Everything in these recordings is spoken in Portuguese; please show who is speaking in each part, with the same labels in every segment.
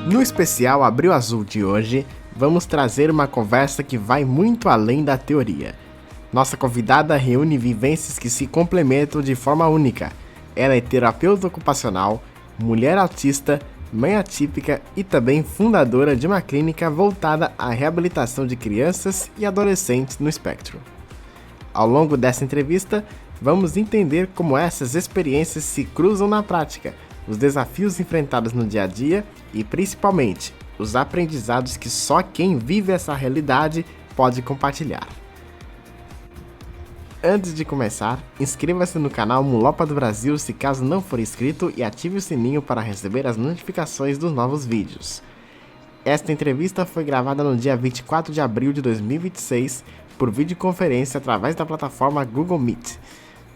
Speaker 1: No especial Abril Azul de hoje, vamos trazer uma conversa que vai muito além da teoria. Nossa convidada reúne vivências que se complementam de forma única. Ela é terapeuta ocupacional, mulher autista, mãe atípica e também fundadora de uma clínica voltada à reabilitação de crianças e adolescentes no espectro. Ao longo dessa entrevista, vamos entender como essas experiências se cruzam na prática, os desafios enfrentados no dia a dia e, principalmente, os aprendizados que só quem vive essa realidade pode compartilhar. Antes de começar, inscreva-se no canal Mulopa do Brasil se caso não for inscrito e ative o sininho para receber as notificações dos novos vídeos. Esta entrevista foi gravada no dia 24 de abril de 2026 por videoconferência através da plataforma Google Meet.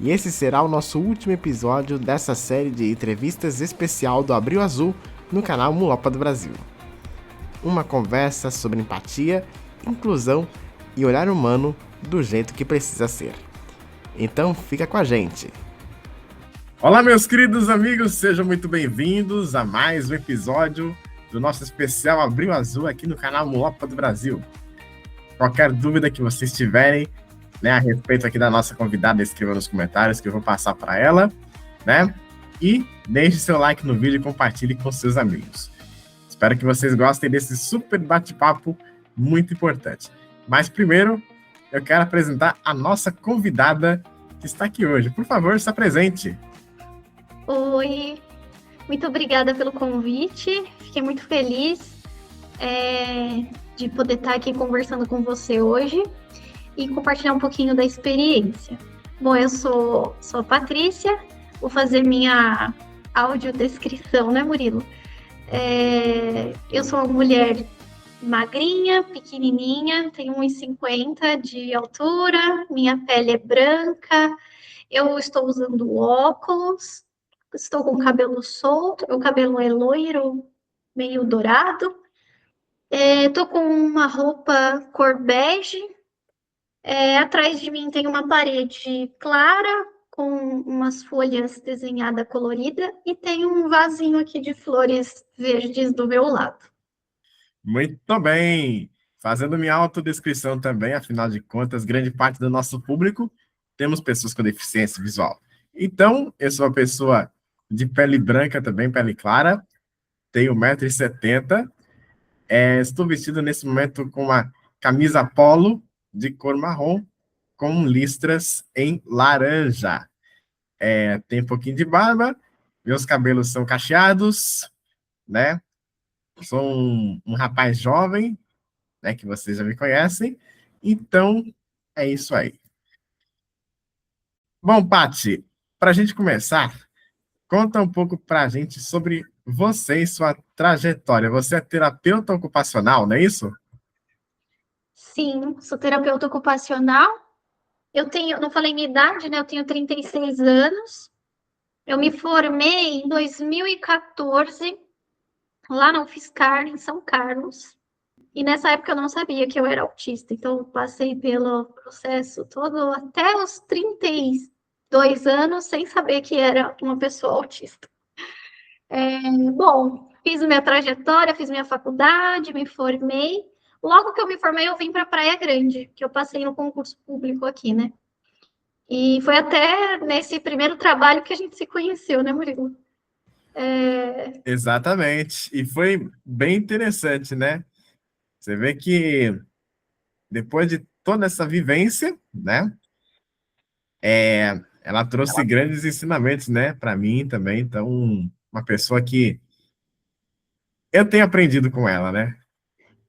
Speaker 1: E esse será o nosso último episódio dessa série de entrevistas especial do Abril Azul no canal Mulopa do Brasil. Uma conversa sobre empatia, inclusão e olhar humano do jeito que precisa ser. Então fica com a gente. Olá, meus queridos amigos, sejam muito bem-vindos a mais um episódio do nosso especial Abril Azul aqui no canal Mulopa do Brasil. Qualquer dúvida que vocês tiverem, a respeito aqui da nossa convidada, escreva nos comentários que eu vou passar para ela, E deixe seu like no vídeo e compartilhe com seus amigos. Espero que vocês gostem desse super bate-papo muito importante. Mas primeiro, eu quero apresentar a nossa convidada que está aqui hoje. Por favor, se apresente.
Speaker 2: Oi, muito obrigada pelo convite. Fiquei muito feliz de poder estar aqui conversando com você hoje e compartilhar um pouquinho da experiência. Bom, eu sou a Patrícia, vou fazer minha audiodescrição, né, Murilo? Eu sou uma mulher magrinha, pequenininha, tenho 1,50 de altura, minha pele é branca, eu estou usando óculos, estou com o cabelo solto, meu cabelo é loiro, meio dourado, estou com uma roupa cor bege, atrás de mim tem uma parede clara, com umas folhas desenhadas coloridas, e tem um vasinho aqui de flores verdes do meu lado.
Speaker 1: Muito bem! Fazendo minha autodescrição também, afinal de contas, grande parte do nosso público temos pessoas com deficiência visual. Então, eu sou uma pessoa de pele branca também, pele clara, tenho 1,70 m, estou vestido nesse momento com uma camisa polo de cor marrom, com listras em laranja. Tem um pouquinho de barba, meus cabelos são cacheados, Sou um rapaz jovem, que vocês já me conhecem. Então, é isso aí. Bom, Paty, para a gente começar, conta um pouco para a gente sobre você e sua trajetória. Você é terapeuta ocupacional, não é isso?
Speaker 2: Sim, sou terapeuta ocupacional. Não falei minha idade, né? Eu tenho 36 anos. Eu me formei em 2014, lá na UFSCar, em São Carlos. E nessa época eu não sabia que eu era autista, então eu passei pelo processo todo até os 32 anos sem saber que era uma pessoa autista. Bom, fiz minha trajetória, fiz minha faculdade, me formei. Logo que eu me formei, eu vim para Praia Grande, que eu passei no concurso público aqui, né? E foi até nesse primeiro trabalho que a gente se conheceu, né, Murilo?
Speaker 1: Exatamente. E foi bem interessante, né? Você vê que depois de toda essa vivência, ela trouxe grandes ensinamentos, para mim também. Então, uma pessoa que eu tenho aprendido com ela,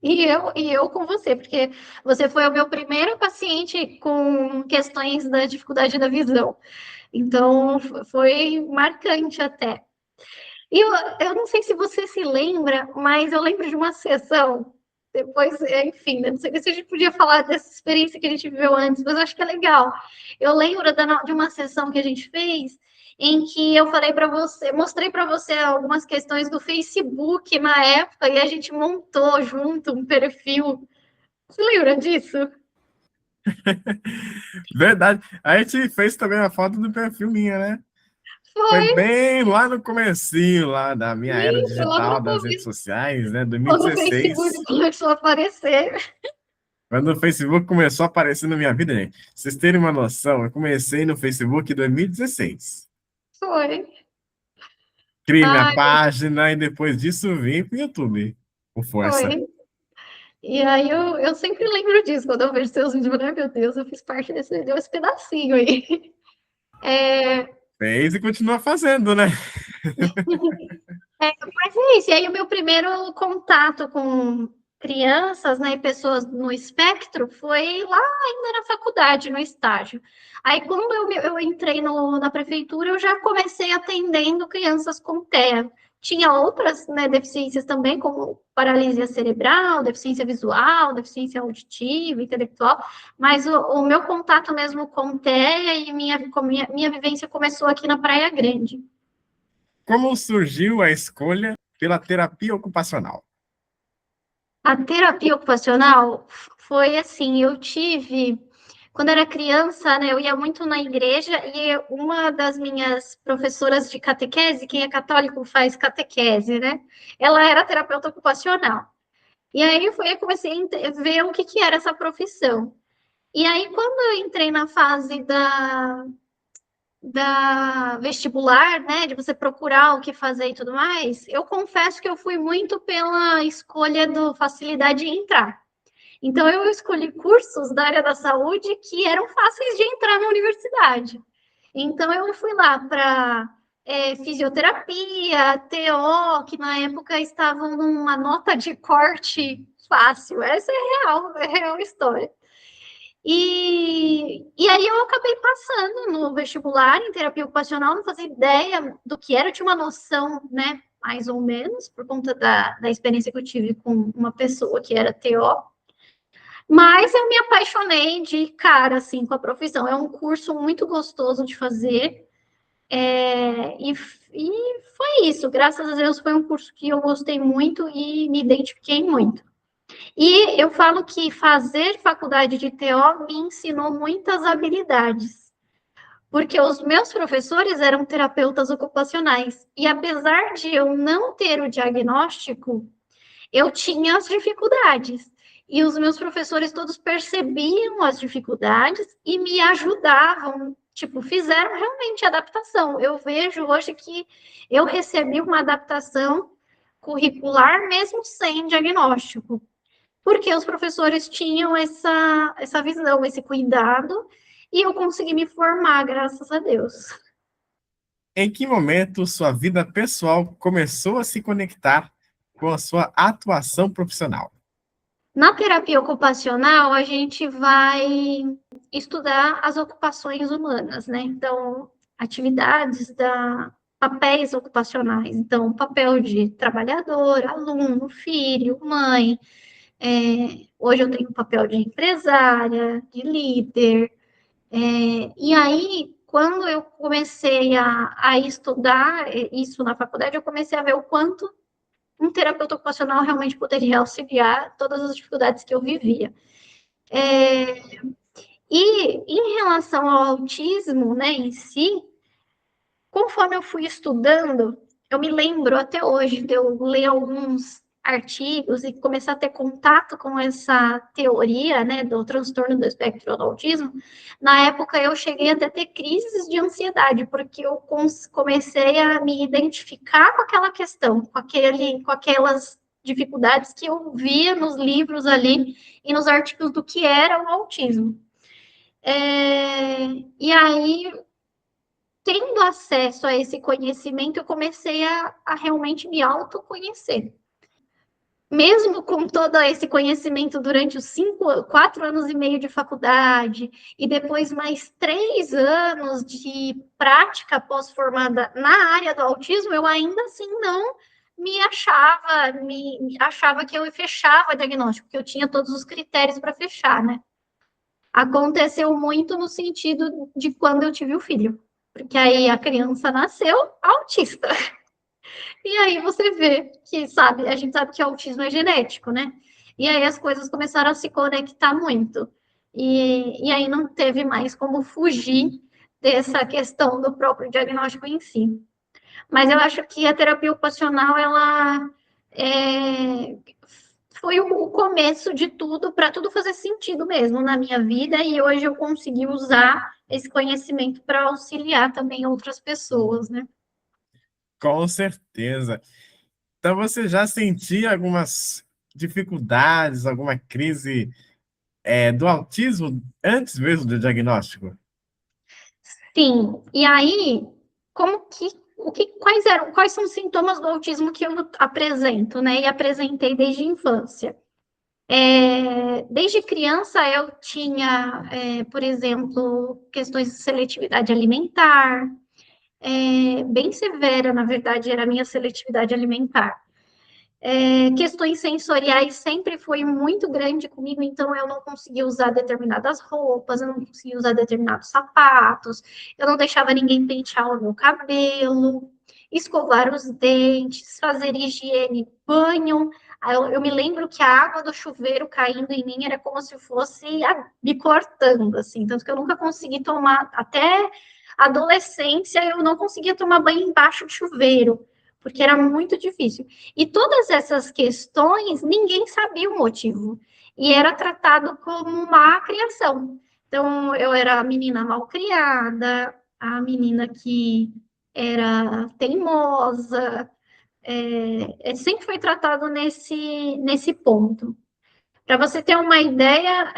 Speaker 2: E eu com você, porque você foi o meu primeiro paciente com questões da dificuldade da visão. Então, foi marcante até. E eu não sei se você se lembra, mas eu lembro de uma sessão, depois, enfim, né, não sei se a gente podia falar dessa experiência que a gente viveu antes, mas eu acho que é legal. Eu lembro de uma sessão que a gente fez, em que eu falei para você, mostrei para você algumas questões do Facebook na época, e a gente montou junto um perfil. Você lembra disso?
Speaker 1: Verdade. A gente fez também a foto do perfil minha, né? Foi
Speaker 2: Foi,
Speaker 1: bem lá no comecinho lá da minha era
Speaker 2: sim, foi logo
Speaker 1: digital
Speaker 2: no
Speaker 1: das redes
Speaker 2: começo,
Speaker 1: sociais, né?
Speaker 2: quando o Facebook
Speaker 1: 2016.
Speaker 2: começou a aparecer.
Speaker 1: Quando o Facebook começou a aparecer na minha vida, gente. Pra vocês terem uma noção, eu comecei no Facebook em 2016.
Speaker 2: Foi.
Speaker 1: Criei minha
Speaker 2: Ai,
Speaker 1: página e depois disso vim pro YouTube. Com força.
Speaker 2: foi. E aí eu sempre lembro disso, quando eu vejo seus vídeos, ai meu Deus, eu fiz parte desse pedacinho aí. É,
Speaker 1: Fez e continua fazendo, né?
Speaker 2: mas é isso, e aí o meu primeiro contato com crianças, né, e pessoas no espectro foi lá ainda na faculdade, no estágio. Aí quando eu entrei na prefeitura, eu já comecei atendendo crianças com TEA. Tinha outras, né, deficiências também, como paralisia cerebral, deficiência visual, deficiência auditiva, intelectual, mas o meu contato mesmo com TEA e minha vivência começou aqui na Praia Grande.
Speaker 1: Como surgiu a escolha pela terapia ocupacional?
Speaker 2: A terapia ocupacional foi assim, eu tive, quando era criança, né, eu ia muito na igreja e uma das minhas professoras de catequese, quem é católico faz catequese, né? Ela era terapeuta ocupacional. E aí eu comecei a ver o que que era essa profissão. E aí, quando eu entrei na fase da vestibular, né, de você procurar o que fazer e tudo mais, eu confesso que eu fui muito pela escolha do facilidade em entrar. Então, eu escolhi cursos da área da saúde que eram fáceis de entrar na universidade. Então, eu fui lá para fisioterapia, TO, que na época estavam numa nota de corte fácil. Essa é real história. E aí eu acabei passando no vestibular em terapia ocupacional, não fazia ideia do que era, eu tinha uma noção, né, mais ou menos, por conta da experiência que eu tive com uma pessoa que era TO, mas eu me apaixonei de cara, assim, com a profissão. É um curso muito gostoso de fazer, e foi isso. Graças a Deus foi um curso que eu gostei muito e me identifiquei muito. E eu falo que fazer faculdade de TO me ensinou muitas habilidades, porque os meus professores eram terapeutas ocupacionais. E apesar de eu não ter o diagnóstico, eu tinha as dificuldades. E os meus professores todos percebiam as dificuldades e me ajudavam, tipo, fizeram realmente adaptação. Eu vejo hoje que eu recebi uma adaptação curricular mesmo sem diagnóstico, porque os professores tinham essa visão, esse cuidado, e eu consegui me formar, graças a Deus.
Speaker 1: Em que momento sua vida pessoal começou a se conectar com a sua atuação profissional?
Speaker 2: Na terapia ocupacional, a gente vai estudar as ocupações humanas, né? Então, atividades papéis ocupacionais. Então, papel de trabalhador, aluno, filho, mãe. Hoje eu tenho papel de empresária, de líder. E aí, quando eu comecei a estudar isso na faculdade, eu comecei a ver o quanto um terapeuta ocupacional realmente poderia auxiliar todas as dificuldades que eu vivia. E em relação ao autismo, né, em si, conforme eu fui estudando, eu me lembro até hoje de eu ler alguns artigos e começar a ter contato com essa teoria, né, do transtorno do espectro do autismo. Na época, eu cheguei até a ter crises de ansiedade, porque eu comecei a me identificar com aquela questão, com aquelas dificuldades que eu via nos livros ali e nos artigos do que era o autismo. E aí, tendo acesso a esse conhecimento, eu comecei a realmente me autoconhecer. Mesmo com todo esse conhecimento durante os 4 anos e meio de faculdade, e depois mais 3 anos de prática pós-formada na área do autismo, eu ainda assim não achava que eu fechava diagnóstico, que eu tinha todos os critérios para fechar, né? Aconteceu muito no sentido de quando eu tive o filho, porque aí a criança nasceu autista. E aí você vê que, sabe, a gente sabe que o autismo é genético, né? E aí as coisas começaram a se conectar muito. E aí não teve mais como fugir dessa questão do próprio diagnóstico em si. Mas eu acho que a terapia ocupacional, ela foi o começo de tudo, para tudo fazer sentido mesmo na minha vida, e hoje eu consegui usar esse conhecimento para auxiliar também outras pessoas, né?
Speaker 3: Com certeza. Então, você já sentia algumas dificuldades, alguma crise, do autismo antes mesmo do diagnóstico?
Speaker 2: Sim, e aí, quais são os sintomas do autismo que eu apresento, né? E apresentei desde a infância. Desde criança eu tinha, por exemplo, questões de seletividade alimentar, bem severa, na verdade, era a minha seletividade alimentar. Questões sensoriais sempre foi muito grande comigo, então eu não conseguia usar determinadas roupas, eu não conseguia usar determinados sapatos, eu não deixava ninguém pentear o meu cabelo, escovar os dentes, fazer higiene, banho. Eu me lembro que a água do chuveiro caindo em mim era como se fosse me cortando, assim, tanto que eu nunca consegui tomar, até adolescência, eu não conseguia tomar banho embaixo do chuveiro, porque era muito difícil. E todas essas questões, ninguém sabia o motivo. E era tratado como má criação. Então, eu era a menina mal criada, a menina que era teimosa, sempre foi tratado nesse ponto. Para você ter uma ideia,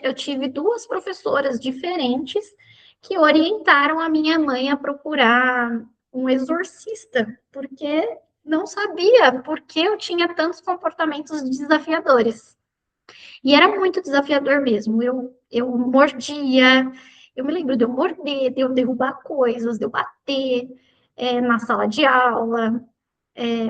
Speaker 2: eu tive duas professoras diferentes que orientaram a minha mãe a procurar um exorcista, porque não sabia por que eu tinha tantos comportamentos desafiadores. E era muito desafiador mesmo. Eu mordia, eu me lembro de eu morder, de eu derrubar coisas, de eu bater na sala de aula,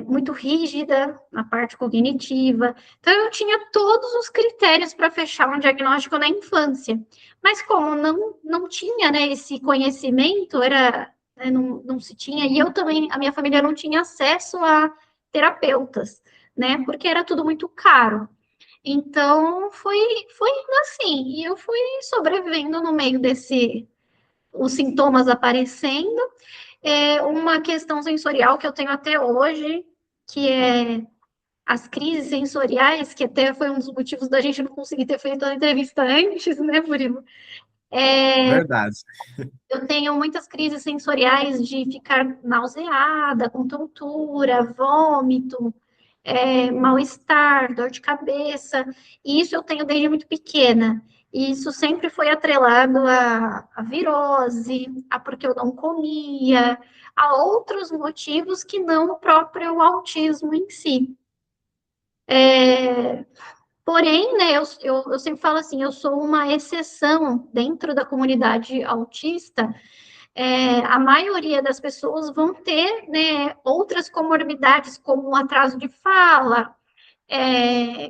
Speaker 2: muito rígida na parte cognitiva. Então, eu tinha todos os critérios para fechar um diagnóstico na infância. Mas como não tinha, né, esse conhecimento, não se tinha, e eu também, a minha família não tinha acesso a terapeutas, né, porque era tudo muito caro. Então, foi indo assim, e eu fui sobrevivendo no meio os sintomas aparecendo, uma questão sensorial que eu tenho até hoje, que é as crises sensoriais, que até foi um dos motivos da gente não conseguir ter feito a entrevista antes, né, Murilo?
Speaker 3: Verdade.
Speaker 2: Eu tenho muitas crises sensoriais de ficar nauseada, com tontura, vômito, mal-estar, dor de cabeça, e isso eu tenho desde muito pequena. E isso sempre foi atrelado à virose, a porque eu não comia, a outros motivos que não o próprio autismo em si. Porém, né, eu sempre falo assim, eu sou uma exceção dentro da comunidade autista. A maioria das pessoas vão ter, né, outras comorbidades, como um atraso de fala,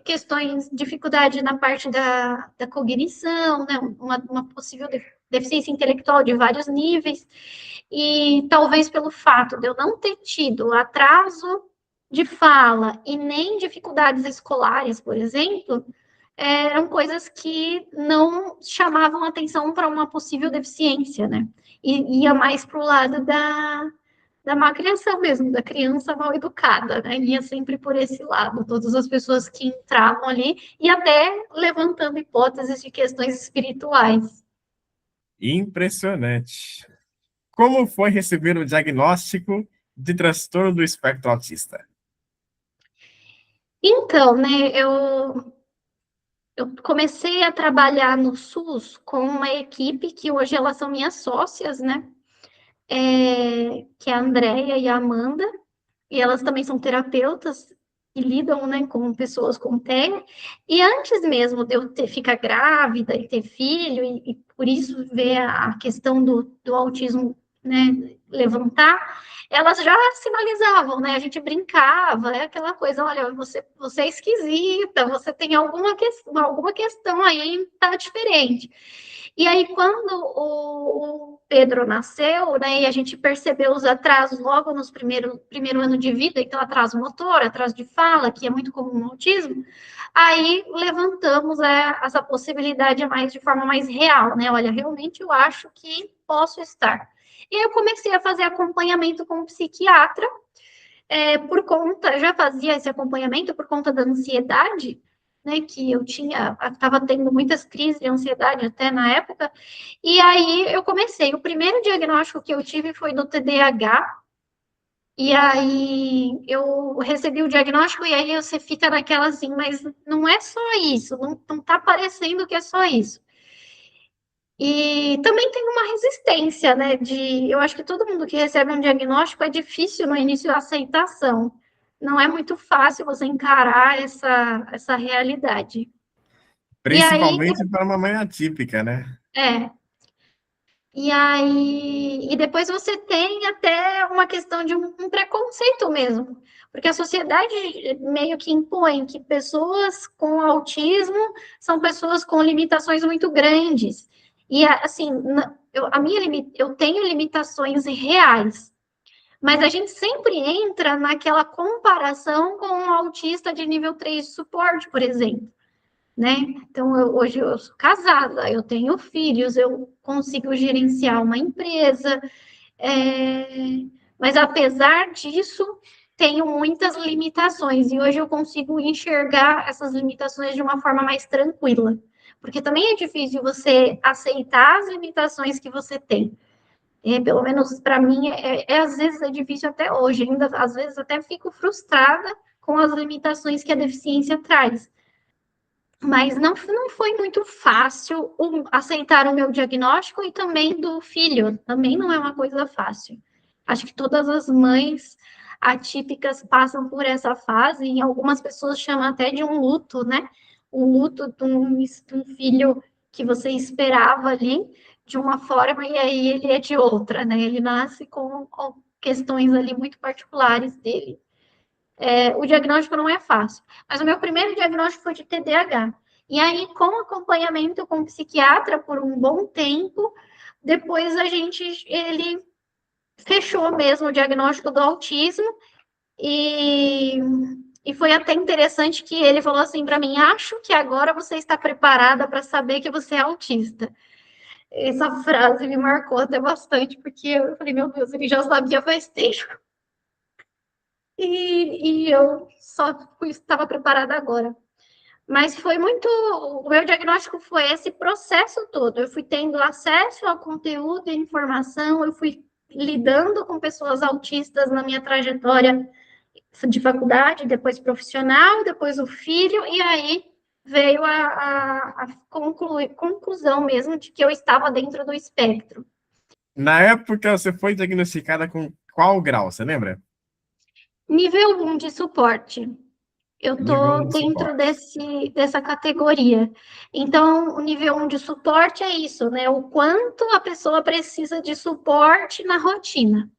Speaker 2: questões, dificuldade na parte da cognição, né, uma possível deficiência intelectual de vários níveis, e talvez pelo fato de eu não ter tido atraso de fala e nem dificuldades escolares, por exemplo, eram coisas que não chamavam atenção para uma possível deficiência, né? E ia mais para o lado da má criação mesmo, da criança mal educada, né? Ia sempre por esse lado, todas as pessoas que entravam ali, e até levantando hipóteses de questões espirituais.
Speaker 3: Impressionante. Como foi receber o diagnóstico de transtorno do espectro autista?
Speaker 2: Então, né, eu comecei a trabalhar no SUS com uma equipe que hoje elas são minhas sócias, né? Que é a Andrea e a Amanda, e elas também são terapeutas e lidam, né, com pessoas com TEA. E antes mesmo de eu ficar grávida e ter filho, e por isso ver a questão do autismo, né, levantar, elas já sinalizavam, né? A gente brincava, é aquela coisa, olha, você é esquisita, você tem alguma questão aí, tá diferente. E aí, quando o Pedro nasceu, né, e a gente percebeu os atrasos logo nos primeiro ano de vida, então atraso motor, atraso de fala, que é muito comum no autismo, aí levantamos essa possibilidade mais de forma mais real, né? Olha, realmente eu acho que posso estar. E aí eu comecei a fazer acompanhamento com um psiquiatra, por conta, já fazia esse acompanhamento por conta da ansiedade, né, que eu estava tendo muitas crises de ansiedade até na época, e aí eu comecei. O primeiro diagnóstico que eu tive foi do TDAH, e aí eu recebi o diagnóstico, e aí você fica naquela assim, mas não é só isso, não tá parecendo que é só isso. E também tem uma resistência, né? Eu acho que todo mundo que recebe um diagnóstico é difícil no início a aceitação. Não é muito fácil você encarar essa realidade. E aí,
Speaker 3: Principalmente para uma mãe atípica, né?
Speaker 2: é, e depois você tem até uma questão de um preconceito mesmo, porque a sociedade meio que impõe que pessoas com autismo são pessoas com limitações muito grandes. E assim, eu tenho limitações reais, mas a gente sempre entra naquela comparação com um autista de nível 3 de suporte, por exemplo, né? Então, hoje eu sou casada, eu tenho filhos, eu consigo gerenciar uma empresa, mas apesar disso, tenho muitas limitações, e hoje eu consigo enxergar essas limitações de uma forma mais tranquila, porque também é difícil você aceitar as limitações que você tem. Pelo menos para mim, às vezes é difícil até hoje, ainda às vezes até fico frustrada com as limitações que a deficiência traz. Mas não foi muito fácil aceitar o meu diagnóstico e também do filho, também não é uma coisa fácil. Acho que todas as mães atípicas passam por essa fase, e algumas pessoas chamam até de um luto, né? O luto de um filho que você esperava ali de uma forma e aí ele é de outra, né? Ele nasce com questões ali muito particulares dele. O diagnóstico não é fácil. Mas o meu primeiro diagnóstico foi de TDAH. E aí, com acompanhamento com o psiquiatra por um bom tempo, depois ele fechou mesmo o diagnóstico do autismo e, e foi até interessante que ele falou assim para mim, acho que agora você está preparada para saber que você é autista. Essa frase me marcou até bastante, porque eu falei, meu Deus, ele já sabia faz tempo. E eu só estava preparada agora. Mas foi muito. O meu diagnóstico foi esse processo todo. Eu fui tendo acesso ao conteúdo e informação, eu fui lidando com pessoas autistas na minha trajetória de faculdade, depois profissional, depois o filho, e aí veio a conclusão mesmo de que eu estava dentro do espectro.
Speaker 3: Na época, você foi diagnosticada com qual grau, você lembra?
Speaker 2: Nível 1 de suporte. Eu
Speaker 3: Nível
Speaker 2: estou
Speaker 3: 1 de
Speaker 2: dentro
Speaker 3: suporte.
Speaker 2: dessa categoria. Então, o nível 1 de suporte é isso, né? O quanto a pessoa precisa de suporte na rotina.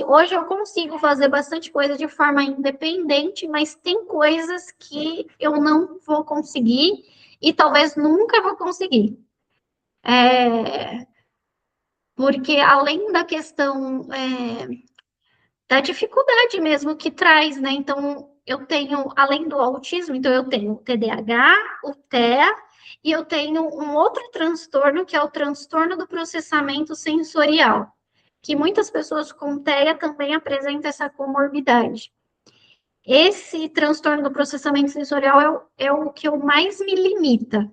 Speaker 2: Hoje eu consigo fazer bastante coisa de forma independente, mas tem coisas que eu não vou conseguir e talvez nunca vou conseguir. Porque além da questão da dificuldade mesmo que traz, né? Então, eu tenho, além do autismo, então eu tenho o TDAH, o TEA, e eu tenho um outro transtorno, que é o transtorno do processamento sensorial, que muitas pessoas com TEA também apresentam essa comorbidade. Esse transtorno do processamento sensorial é o que eu mais me limita,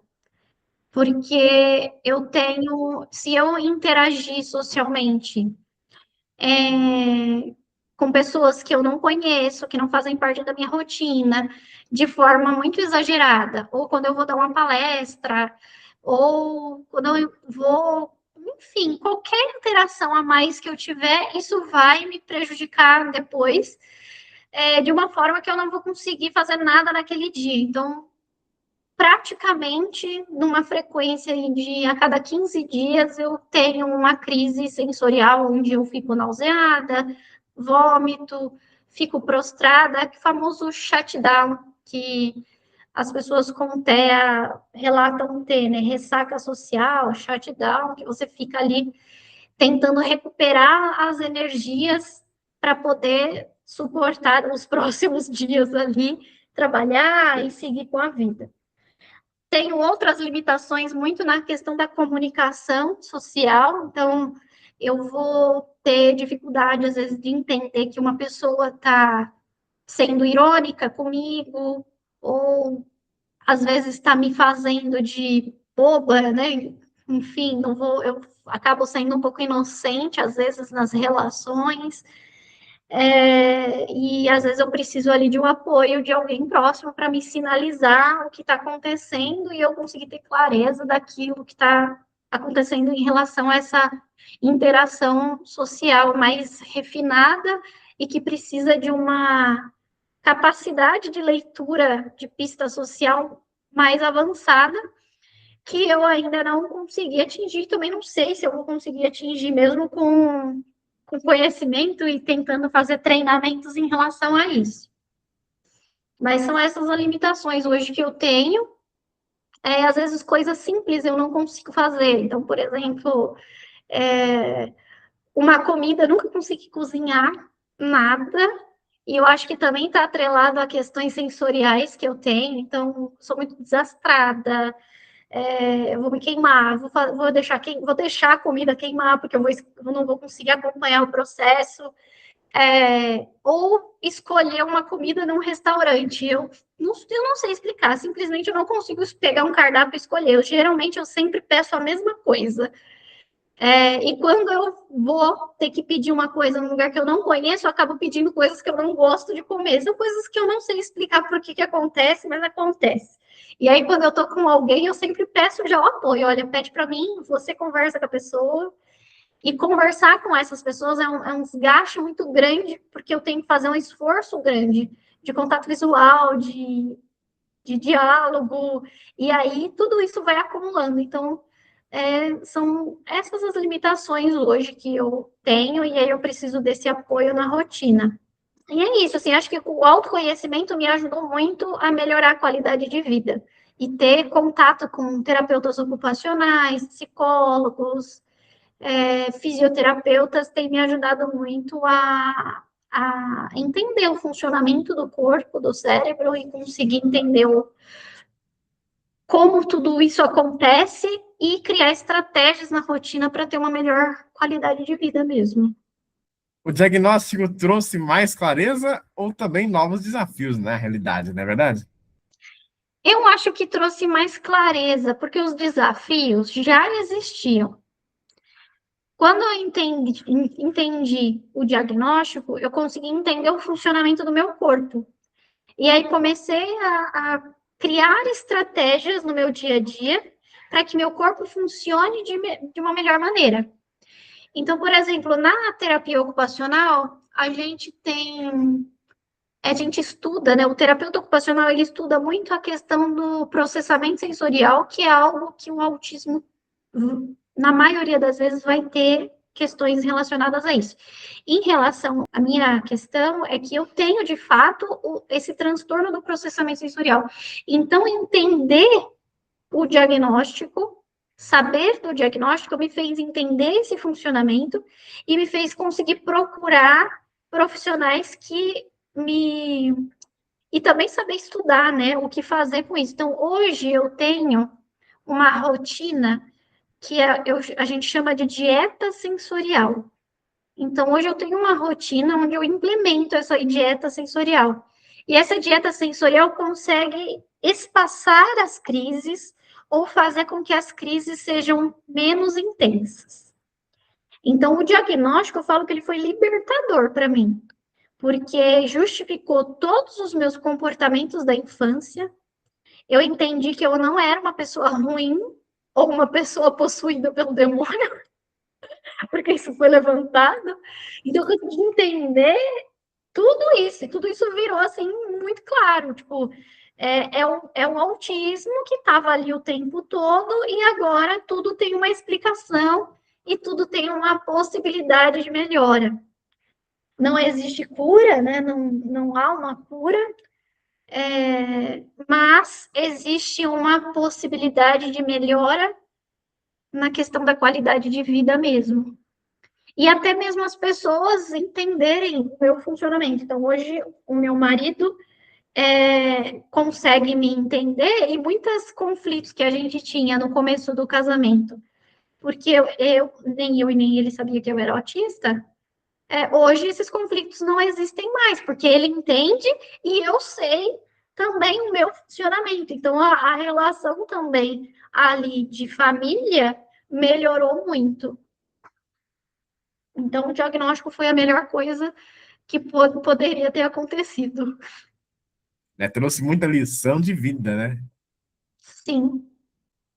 Speaker 2: porque eu tenho, se eu interagir socialmente com pessoas que eu não conheço, que não fazem parte da minha rotina, de forma muito exagerada, ou quando eu vou dar uma palestra, ou quando eu vou, enfim, qualquer interação a mais que eu tiver, isso vai me prejudicar depois, de uma forma que eu não vou conseguir fazer nada naquele dia. Então, praticamente, numa frequência de a cada 15 dias, eu tenho uma crise sensorial, onde eu fico nauseada, vômito, fico prostrada, que famoso shutdown, que as pessoas com TEA relatam ter, né, ressaca social, shutdown, que você fica ali tentando recuperar as energias para poder suportar os próximos dias ali, trabalhar e seguir com a vida. Tenho outras limitações muito na questão da comunicação social, então eu vou ter dificuldade, às vezes, de entender que uma pessoa está sendo irônica comigo, ou às vezes está me fazendo de boba, né? Enfim, não vou, eu acabo sendo um pouco inocente, às vezes, nas relações. E às vezes eu preciso ali de um apoio de alguém próximo para me sinalizar o que está acontecendo e eu conseguir ter clareza daquilo que está acontecendo em relação a essa interação social mais refinada e que precisa de uma capacidade de leitura de pista social mais avançada, que eu ainda não consegui atingir, também não sei se eu vou conseguir atingir mesmo com conhecimento e tentando fazer treinamentos em relação a isso. Mas são essas as limitações hoje que eu tenho. Às vezes coisas simples eu não consigo fazer. Então, por exemplo, uma comida, eu nunca consegui cozinhar nada. E eu acho que também está atrelado a questões sensoriais que eu tenho. Então, sou muito desastrada. Eu vou me queimar, vou deixar a comida queimar, porque eu não vou conseguir acompanhar o processo. Ou escolher uma comida num restaurante. Eu não sei explicar, simplesmente eu não consigo pegar um cardápio e escolher. Geralmente eu sempre peço a mesma coisa. E quando eu vou ter que pedir uma coisa num lugar que eu não conheço, eu acabo pedindo coisas que eu não gosto de comer. São coisas que eu não sei explicar por que acontece, mas acontece. E aí, quando eu tô com alguém, eu sempre peço já o apoio. Olha, pede para mim, você conversa com a pessoa. E conversar com essas pessoas é um desgaste muito grande, porque eu tenho que fazer um esforço grande de contato visual, de diálogo, e aí tudo isso vai acumulando. Então, são essas as limitações hoje que eu tenho, e aí eu preciso desse apoio na rotina. E é isso, assim, acho que o autoconhecimento me ajudou muito a melhorar a qualidade de vida. E ter contato com terapeutas ocupacionais, psicólogos, fisioterapeutas têm me ajudado muito a entender o funcionamento do corpo, do cérebro e conseguir entender como tudo isso acontece e criar estratégias na rotina para ter uma melhor qualidade de vida mesmo.
Speaker 3: O diagnóstico trouxe mais clareza ou também novos desafios na realidade, não é verdade?
Speaker 2: Eu acho que trouxe mais clareza, porque os desafios já existiam. Quando eu entendi o diagnóstico, eu consegui entender o funcionamento do meu corpo. E aí comecei a criar estratégias no meu dia a dia para que meu corpo funcione de uma melhor maneira. Então, por exemplo, na terapia ocupacional, a gente estuda, né? O terapeuta ocupacional, ele estuda muito a questão do processamento sensorial, que é algo que o autismo, na maioria das vezes, vai ter questões relacionadas a isso. Em relação à minha questão, é que eu tenho, de fato, esse transtorno do processamento sensorial. Então, entender o diagnóstico, saber do diagnóstico, me fez entender esse funcionamento e me fez conseguir procurar profissionais que e também saber estudar, né, o que fazer com isso. Então, hoje eu tenho uma rotina que a gente chama de dieta sensorial. Então, hoje eu tenho uma rotina onde eu implemento essa dieta sensorial. E essa dieta sensorial consegue espaçar as crises ou fazer com que as crises sejam menos intensas. Então, o diagnóstico, eu falo que ele foi libertador para mim, porque justificou todos os meus comportamentos da infância. Eu entendi que eu não era uma pessoa ruim ou uma pessoa possuída pelo demônio, porque isso foi levantado. Então, eu consegui entender tudo isso, e tudo isso virou, assim, muito claro, tipo, é um autismo que estava ali o tempo todo, e agora tudo tem uma explicação, e tudo tem uma possibilidade de melhora. Não existe cura, né, não há uma cura, mas existe uma possibilidade de melhora na questão da qualidade de vida mesmo. E até mesmo as pessoas entenderem o meu funcionamento. Então, hoje, o meu marido consegue me entender e muitos conflitos que a gente tinha no começo do casamento, porque nem eu e nem ele sabia que eu era autista, hoje esses conflitos não existem mais, porque ele entende e eu sei também o meu funcionamento. Então, a relação também ali de família melhorou muito. Então, o diagnóstico foi a melhor coisa que poderia ter acontecido.
Speaker 3: Né? Trouxe muita lição de vida, né?
Speaker 2: Sim.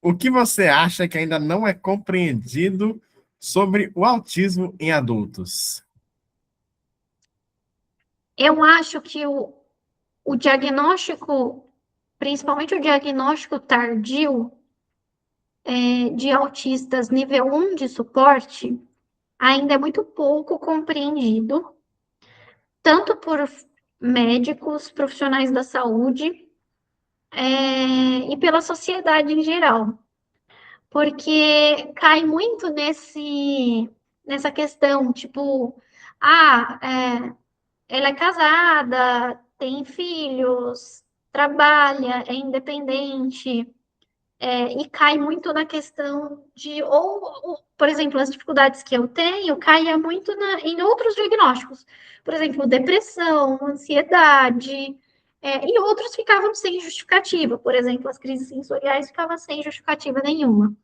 Speaker 3: O que você acha que ainda não é compreendido sobre o autismo em adultos?
Speaker 2: Eu acho que o diagnóstico, principalmente o diagnóstico tardio, de autistas nível 1 de suporte, ainda é muito pouco compreendido, tanto por médicos, profissionais da saúde, e pela sociedade em geral, porque cai muito nessa questão, tipo, ela é casada, tem filhos, trabalha, é independente, e cai muito na questão de, por exemplo, as dificuldades que eu tenho, caia muito em outros diagnósticos. Por exemplo, depressão, ansiedade, e outros ficavam sem justificativa. Por exemplo, as crises sensoriais ficavam sem justificativa nenhuma.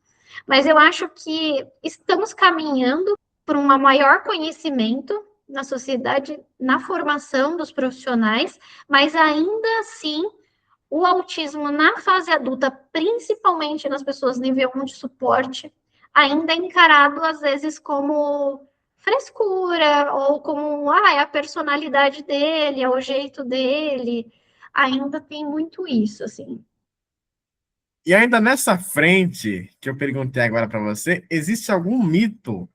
Speaker 2: Mas eu acho que estamos caminhando para um maior conhecimento na sociedade, na formação dos profissionais, mas ainda assim o autismo na fase adulta, principalmente nas pessoas nível 1 de suporte, ainda é encarado às vezes como frescura ou como é a personalidade dele, é o jeito dele. Ainda tem muito isso, assim.
Speaker 3: E ainda nessa frente que eu perguntei agora para você, existe algum mito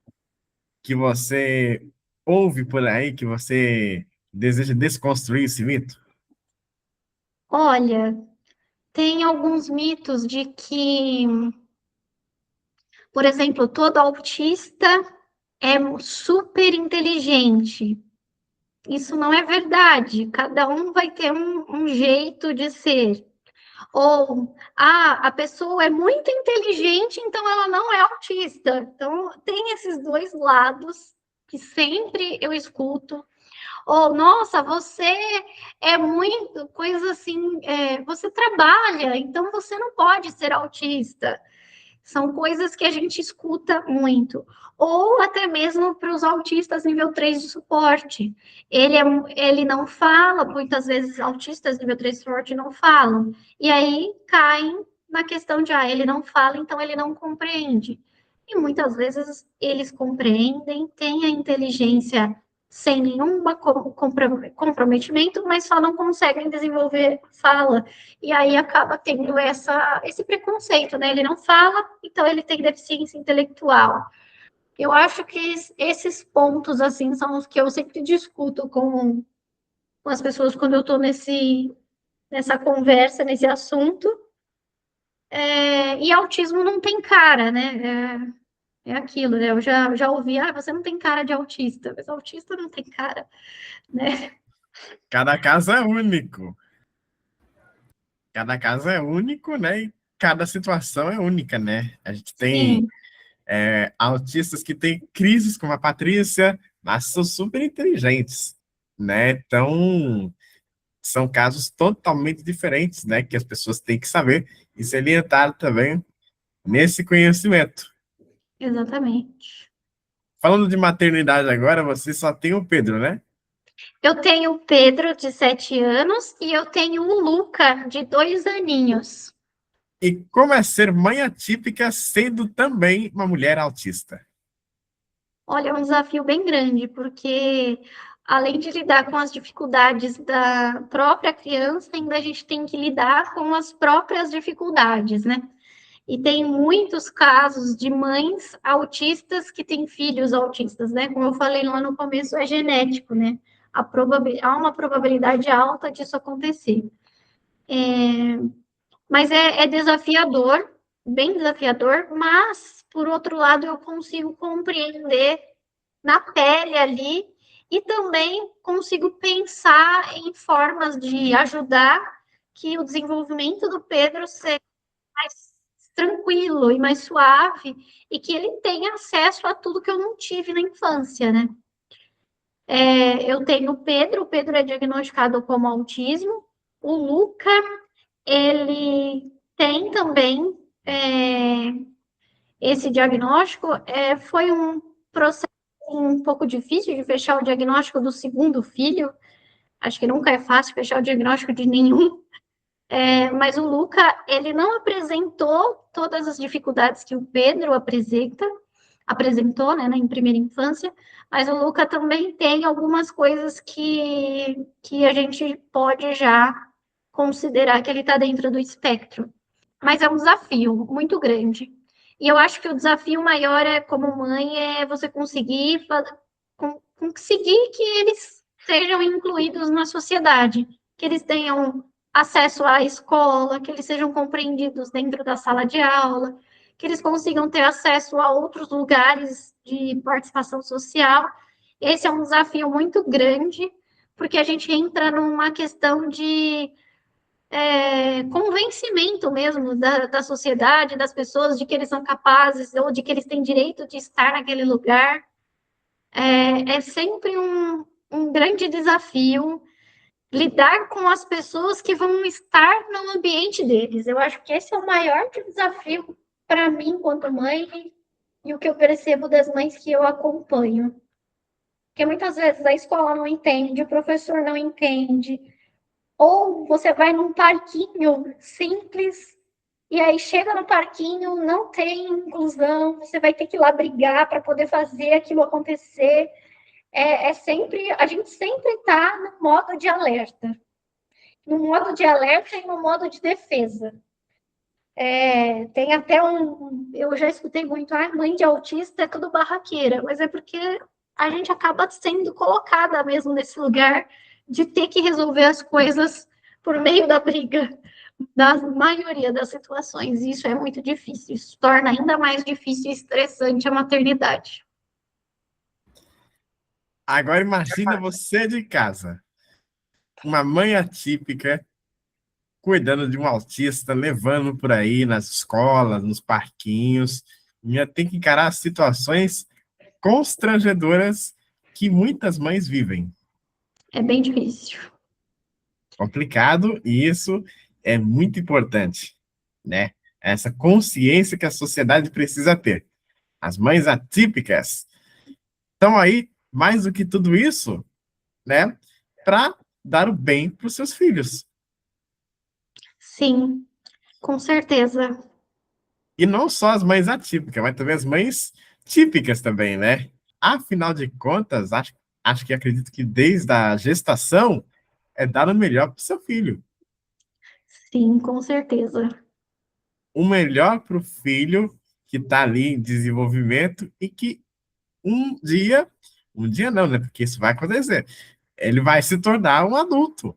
Speaker 3: que você ouve por aí, que você deseja desconstruir esse mito?
Speaker 2: Olha, tem alguns mitos de que, por exemplo, todo autista é super inteligente. Isso não é verdade. Cada um vai ter um jeito de ser. Ou, a pessoa é muito inteligente, então ela não é autista. Então, tem esses dois lados que sempre eu escuto. Ou, nossa, você é muito, coisa assim, você trabalha, então você não pode ser autista. São coisas que a gente escuta muito. Ou até mesmo para os autistas nível 3 de suporte. Ele não fala, muitas vezes autistas nível 3 de suporte não falam. E aí caem na questão de, ele não fala, então ele não compreende. E muitas vezes eles compreendem, têm a inteligência sem nenhum comprometimento, mas só não conseguem desenvolver fala. E aí acaba tendo esse preconceito, né? Ele não fala, então ele tem deficiência intelectual. Eu acho que esses pontos, assim, são os que eu sempre discuto com as pessoas quando eu estou nessa conversa, nesse assunto. E autismo não tem cara, né? É aquilo, né? Eu já ouvi, você não tem cara de autista, mas autista não tem cara, né?
Speaker 3: Cada caso é único. Cada caso é único, né? E cada situação é única, né? A gente tem
Speaker 2: Sim,
Speaker 3: autistas que têm crises, como a Patrícia, mas são super inteligentes, né? Então, são casos totalmente diferentes, né? Que as pessoas têm que saber e se orientar também nesse conhecimento.
Speaker 2: exatamente.
Speaker 3: Falando de maternidade agora, você só tem o Pedro, né?
Speaker 2: Eu tenho o Pedro, de 7 anos, e eu tenho o Luca, de 2 aninhos.
Speaker 3: E como é ser mãe atípica sendo também uma mulher autista?
Speaker 2: Olha, é um desafio bem grande, porque além de lidar com as dificuldades da própria criança, ainda a gente tem que lidar com as próprias dificuldades, né? E tem muitos casos de mães autistas que têm filhos autistas, né? Como eu falei lá no começo, é genético, né? Há uma probabilidade alta disso acontecer. Mas é desafiador, bem desafiador, mas, por outro lado, eu consigo compreender na pele ali e também consigo pensar em formas de ajudar que o desenvolvimento do Pedro seja mais tranquilo e mais suave e que ele tenha acesso a tudo que eu não tive na infância, né? Eu tenho o Pedro é diagnosticado como autismo, o Luca, ele tem também esse diagnóstico, foi um processo um pouco difícil de fechar o diagnóstico do segundo filho, acho que nunca é fácil fechar o diagnóstico de nenhum, mas o Luca, ele não apresentou todas as dificuldades que o Pedro apresentou, né, em primeira infância, mas o Luca também tem algumas coisas que a gente pode já considerar que ele está dentro do espectro. Mas é um desafio muito grande. E eu acho que o desafio maior como mãe é você conseguir que eles sejam incluídos na sociedade, que eles tenham acesso à escola, que eles sejam compreendidos dentro da sala de aula, que eles consigam ter acesso a outros lugares de participação social. Esse é um desafio muito grande, porque a gente entra numa questão de convencimento mesmo da sociedade, das pessoas, de que eles são capazes ou de que eles têm direito de estar naquele lugar. É sempre um grande desafio lidar com as pessoas que vão estar no ambiente deles. Eu acho que esse é o maior desafio para mim, enquanto mãe, e o que eu percebo das mães que eu acompanho. Porque muitas vezes a escola não entende, o professor não entende, ou você vai num parquinho simples, e aí chega no parquinho, não tem inclusão, você vai ter que ir lá brigar para poder fazer aquilo acontecer. A gente sempre está no modo de alerta. No modo de alerta e no modo de defesa. Tem até eu já escutei muito, mãe de autista é tudo barraqueira, mas é porque a gente acaba sendo colocada mesmo nesse lugar de ter que resolver as coisas por meio da briga, da maioria das situações. E isso é muito difícil, isso torna ainda mais difícil e estressante a maternidade.
Speaker 3: Agora imagina você de casa, uma mãe atípica, cuidando de um autista, levando por aí nas escolas, nos parquinhos, e tem que encarar situações constrangedoras que muitas mães vivem.
Speaker 2: É bem difícil.
Speaker 3: Complicado, e isso é muito importante, né? Essa consciência que a sociedade precisa ter. As mães atípicas estão aí, mais do que tudo isso, né? Para dar o bem para os seus filhos.
Speaker 2: Sim, com certeza.
Speaker 3: E não só as mães atípicas, mas também as mães típicas também, né? Afinal de contas, acho que acredito que desde a gestação é dar o melhor para o seu filho.
Speaker 2: Sim, com certeza.
Speaker 3: O melhor para o filho que está ali em desenvolvimento e que um dia não, né? Porque isso vai acontecer. Ele vai se tornar um adulto.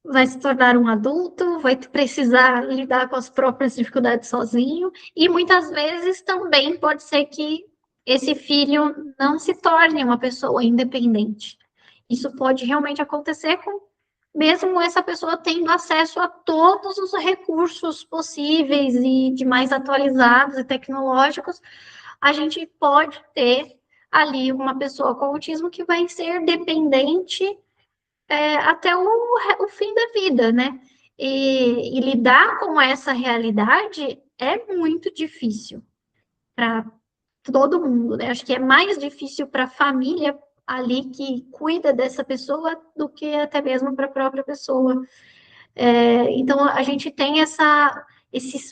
Speaker 2: Vai se tornar um adulto, vai precisar lidar com as próprias dificuldades sozinho, e muitas vezes também pode ser que esse filho não se torne uma pessoa independente. Isso pode realmente acontecer mesmo essa pessoa tendo acesso a todos os recursos possíveis e de mais atualizados e tecnológicos, a gente pode ter ali uma pessoa com autismo que vai ser dependente até o fim da vida, né? E lidar com essa realidade é muito difícil para todo mundo, né? Acho que é mais difícil para a família ali que cuida dessa pessoa do que até mesmo para a própria pessoa. Então, a gente tem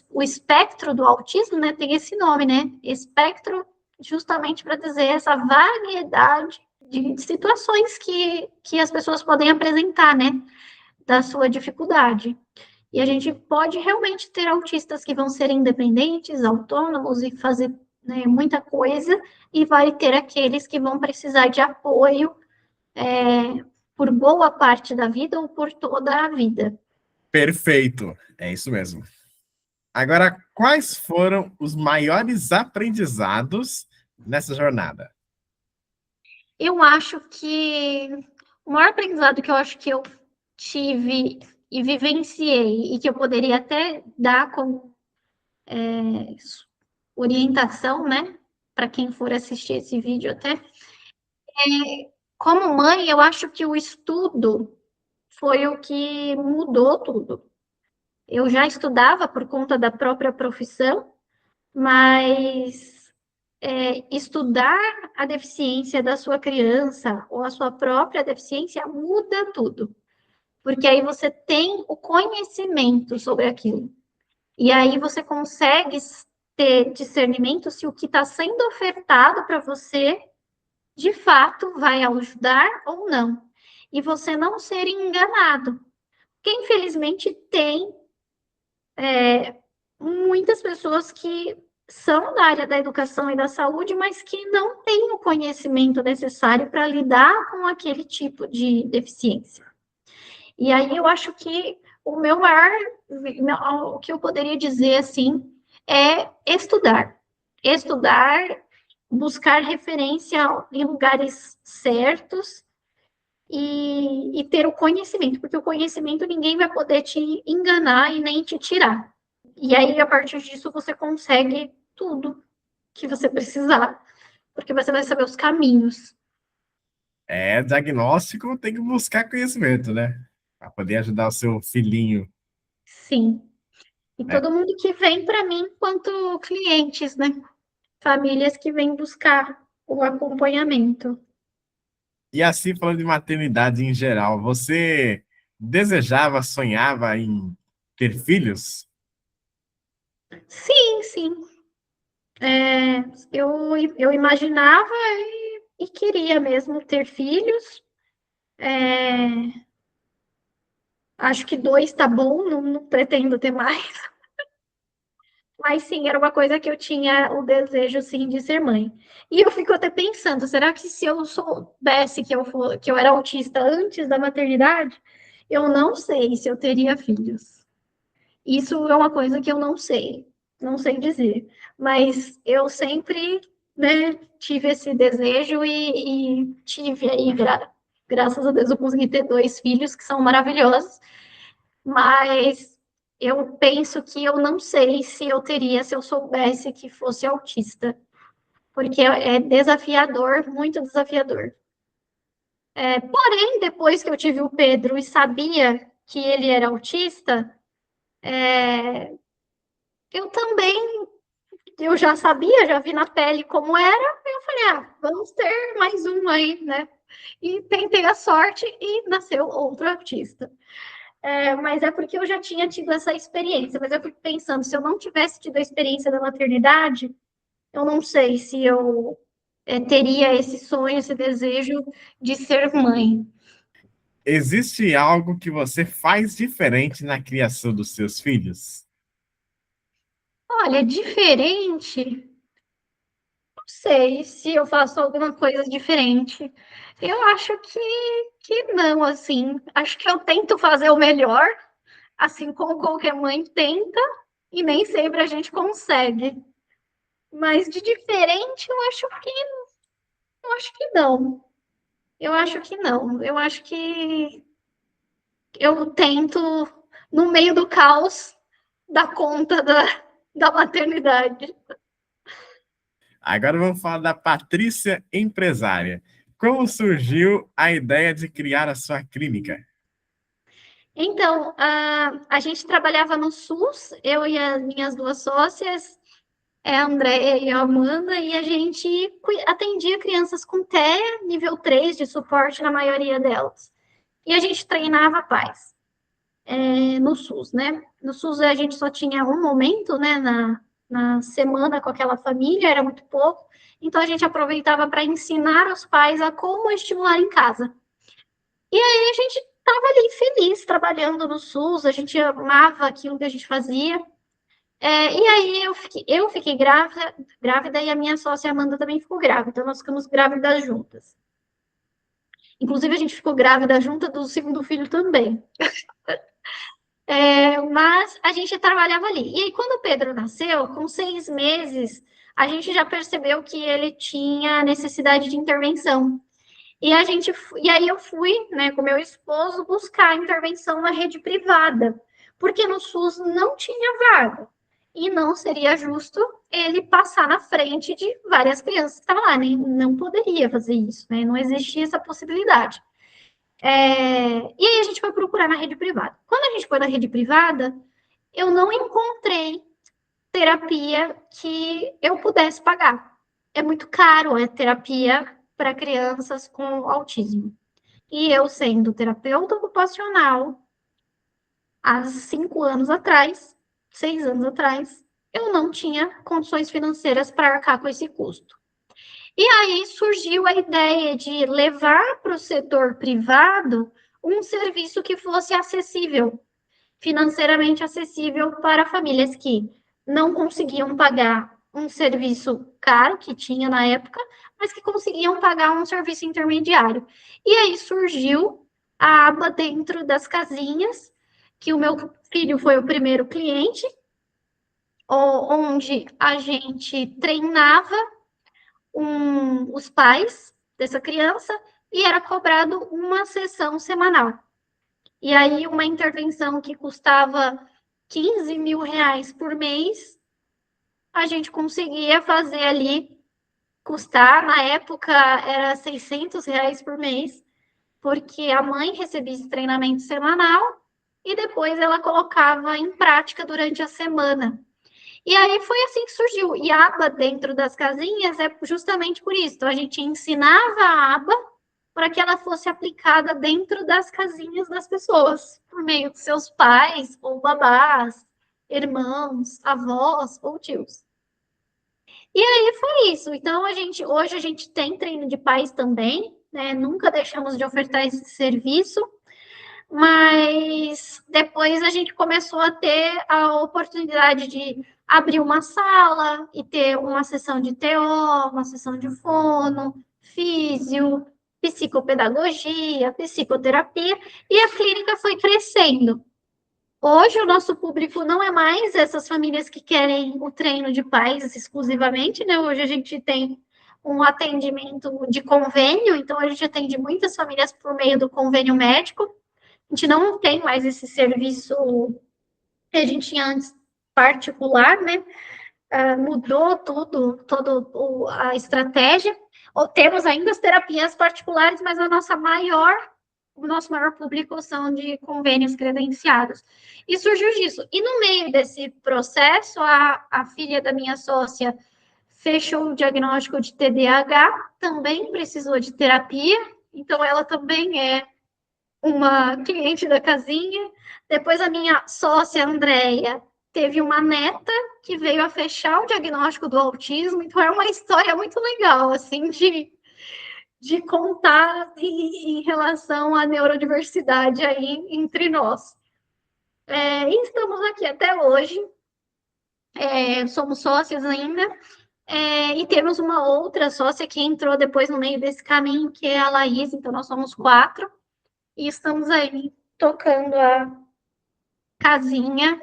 Speaker 2: o espectro do autismo, né? Tem esse nome, né? Espectro, justamente para dizer essa variedade de situações que as pessoas podem apresentar, né? Da sua dificuldade. E a gente pode realmente ter autistas que vão ser independentes, autônomos e fazer, né, muita coisa, e vai ter aqueles que vão precisar de apoio por boa parte da vida ou por toda a vida.
Speaker 3: Perfeito, é isso mesmo. Agora, quais foram os maiores aprendizados nessa jornada?
Speaker 2: Eu acho que o maior aprendizado que eu acho que eu tive e vivenciei, e que eu poderia até dar como orientação, né, para quem for assistir esse vídeo até, como mãe, eu acho que o estudo foi o que mudou tudo. Eu já estudava por conta da própria profissão, mas estudar a deficiência da sua criança ou a sua própria deficiência muda tudo, porque aí você tem o conhecimento sobre aquilo. E aí você consegue ter discernimento se o que está sendo ofertado para você, de fato, vai ajudar ou não. E você não ser enganado. Porque, infelizmente, tem muitas pessoas que são da área da educação e da saúde, mas que não têm o conhecimento necessário para lidar com aquele tipo de deficiência. E aí eu acho que o meu maior, o que eu poderia dizer assim, é estudar. Estudar, buscar referência em lugares certos e ter o conhecimento, porque o conhecimento ninguém vai poder te enganar e nem te tirar. E aí, a partir disso, você consegue tudo que você precisar, porque você vai saber os caminhos.
Speaker 3: Diagnóstico tem que buscar conhecimento, né? Para poder ajudar o seu filhinho,
Speaker 2: Sim. E
Speaker 3: né?
Speaker 2: todo mundo que vem para mim, quanto clientes, né? Famílias que vêm buscar o acompanhamento.
Speaker 3: E assim, falando de maternidade em geral, você desejava, sonhava em ter filhos?
Speaker 2: Sim, sim. Eu imaginava e queria mesmo ter filhos. Acho que dois tá bom, não pretendo ter mais. Mas sim, era uma coisa que eu tinha o desejo, sim, de ser mãe. E eu fico até pensando, será que se eu soubesse que eu era autista antes da maternidade, eu não sei se eu teria filhos. Isso é uma coisa que eu não sei dizer. Mas eu sempre, né, tive esse desejo e tive aí, graças a Deus, eu consegui ter dois filhos que são maravilhosos, mas eu penso que eu não sei se eu teria se eu soubesse que fosse autista, porque é desafiador, muito desafiador. Porém, depois que eu tive o Pedro e sabia que ele era autista, eu também, eu já sabia, já vi na pele como era, eu falei, vamos ter mais um aí, né? E tentei a sorte e nasceu outro autista. Mas é porque eu já tinha tido essa experiência. Mas eu fico pensando, se eu não tivesse tido a experiência da maternidade, eu não sei se eu teria esse sonho, esse desejo de ser mãe.
Speaker 3: Existe algo que você faz diferente na criação dos seus filhos?
Speaker 2: Olha, diferente, não sei se eu faço alguma coisa diferente. Eu acho que não, assim. Acho que eu tento fazer o melhor, assim como qualquer mãe tenta, e nem sempre a gente consegue. Mas de diferente, eu acho que não. Eu acho que não. Eu acho que eu tento, no meio do caos, dar conta da maternidade.
Speaker 3: Agora vamos falar da Patrícia empresária. Como surgiu a ideia de criar a sua clínica?
Speaker 2: Então, a gente trabalhava no SUS, eu e as minhas duas sócias, a Andréia e a Amanda, e a gente atendia crianças com TEA, nível 3 de suporte na maioria delas. E a gente treinava pais. No SUS, né? No SUS a gente só tinha um momento, né, na semana com aquela família, era muito pouco, então a gente aproveitava para ensinar os pais a como estimular em casa. E aí a gente estava ali feliz trabalhando no SUS, a gente amava aquilo que a gente fazia. E aí eu fiquei grávida e a minha sócia Amanda também ficou grávida, então nós ficamos grávidas juntas. Inclusive a gente ficou grávida junta do segundo filho também. Mas a gente trabalhava ali. E aí, quando o Pedro nasceu, com 6 meses, a gente já percebeu que ele tinha necessidade de intervenção. E aí eu fui, né, com meu esposo, buscar intervenção na rede privada, porque no SUS não tinha vaga. E não seria justo ele passar na frente de várias crianças que estavam lá, nem não poderia fazer isso, né? Não existia essa possibilidade. E aí a gente foi procurar na rede privada. Quando a gente foi na rede privada, eu não encontrei terapia que eu pudesse pagar. É muito caro a terapia para crianças com autismo. E eu, sendo terapeuta ocupacional, há 5 anos atrás, 6 anos atrás, eu não tinha condições financeiras para arcar com esse custo. E aí surgiu a ideia de levar para o setor privado um serviço que fosse acessível, financeiramente acessível para famílias que não conseguiam pagar um serviço caro que tinha na época, mas que conseguiam pagar um serviço intermediário. E aí surgiu a aba dentro das casinhas, que o meu filho foi o primeiro cliente, onde a gente treinava os pais dessa criança e era cobrado uma sessão semanal. E aí, uma intervenção que custava 15 mil reais por mês, a gente conseguia fazer ali, custar, na época, era 600 reais por mês, porque a mãe recebia esse treinamento semanal e depois ela colocava em prática durante a semana. E aí foi assim que surgiu. E a aba dentro das casinhas é justamente por isso. Então, a gente ensinava a aba para que ela fosse aplicada dentro das casinhas das pessoas, por meio de seus pais, ou babás, irmãos, avós ou tios. E aí foi isso. Então, hoje a gente tem treino de pais também, né? Nunca deixamos de ofertar esse serviço, mas depois a gente começou a ter a oportunidade de abrir uma sala e ter uma sessão de TO, uma sessão de fono, físio, psicopedagogia, psicoterapia, e a clínica foi crescendo. Hoje o nosso público não é mais essas famílias que querem o treino de pais exclusivamente, né? Hoje a gente tem um atendimento de convênio, então a gente atende muitas famílias por meio do convênio médico. A gente não tem mais esse serviço que a gente tinha antes particular, né? Mudou tudo, toda a estratégia. Ou temos ainda as terapias particulares, mas o nosso maior público são de convênios credenciados. E surgiu disso. E no meio desse processo, a filha da minha sócia fechou o diagnóstico de TDAH, também precisou de terapia, então ela também é uma cliente da casinha. Depois a minha sócia, Andréia, teve uma neta que veio a fechar o diagnóstico do autismo. Então é uma história muito legal, assim, de contar em relação à neurodiversidade aí entre nós. E estamos aqui até hoje, somos sócias ainda, e temos uma outra sócia que entrou depois no meio desse caminho, que é a Laís, então nós somos 4, e estamos aí tocando a casinha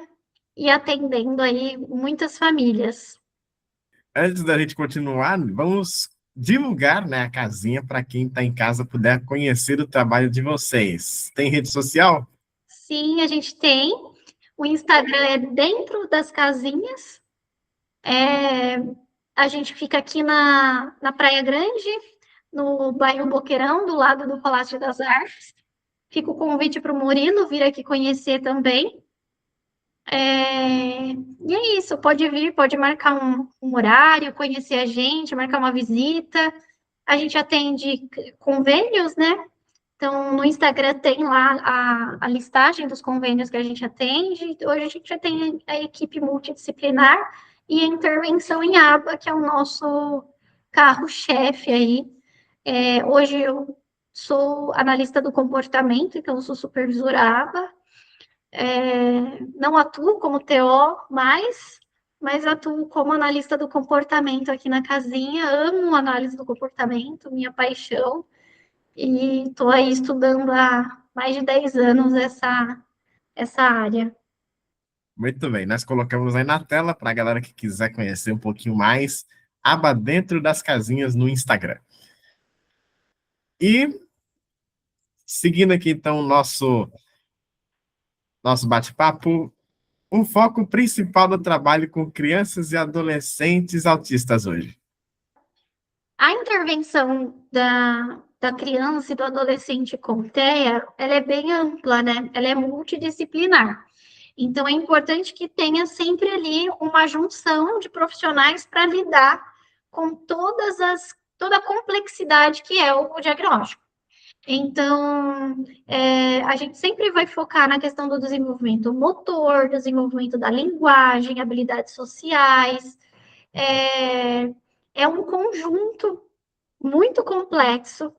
Speaker 2: e atendendo aí muitas famílias.
Speaker 3: Antes da gente continuar, vamos divulgar, né, a casinha para quem está em casa puder conhecer o trabalho de vocês. Tem rede social?
Speaker 2: Sim, a gente tem. O Instagram é dentro das casinhas. A gente fica aqui na Praia Grande, no bairro Boqueirão, do lado do Palácio das Artes. Fica o convite para o Murilo vir aqui conhecer também. E é isso, pode vir, pode marcar um horário, conhecer a gente, marcar uma visita. A gente atende convênios, né? Então, no Instagram tem lá a listagem dos convênios que a gente atende. Hoje a gente já tem a equipe multidisciplinar e a intervenção em aba, que é o nosso carro-chefe aí. Hoje eu sou analista do comportamento, então eu sou supervisora aba. Não atuo como TO mas atuo como analista do comportamento aqui na casinha. Amo análise do comportamento, minha paixão. E estou aí estudando há mais de 10 anos essa área.
Speaker 3: Muito bem, nós colocamos aí na tela para a galera que quiser conhecer um pouquinho mais, aba dentro das casinhas no Instagram. E seguindo aqui então o nosso bate-papo, o foco principal do trabalho com crianças e adolescentes autistas hoje.
Speaker 2: A intervenção da criança e do adolescente com TEA, ela é bem ampla, né? Ela é multidisciplinar. Então, é importante que tenha sempre ali uma junção de profissionais para lidar com toda a complexidade que é o diagnóstico. Então, a gente sempre vai focar na questão do desenvolvimento motor, desenvolvimento da linguagem, habilidades sociais. É, é um conjunto muito complexo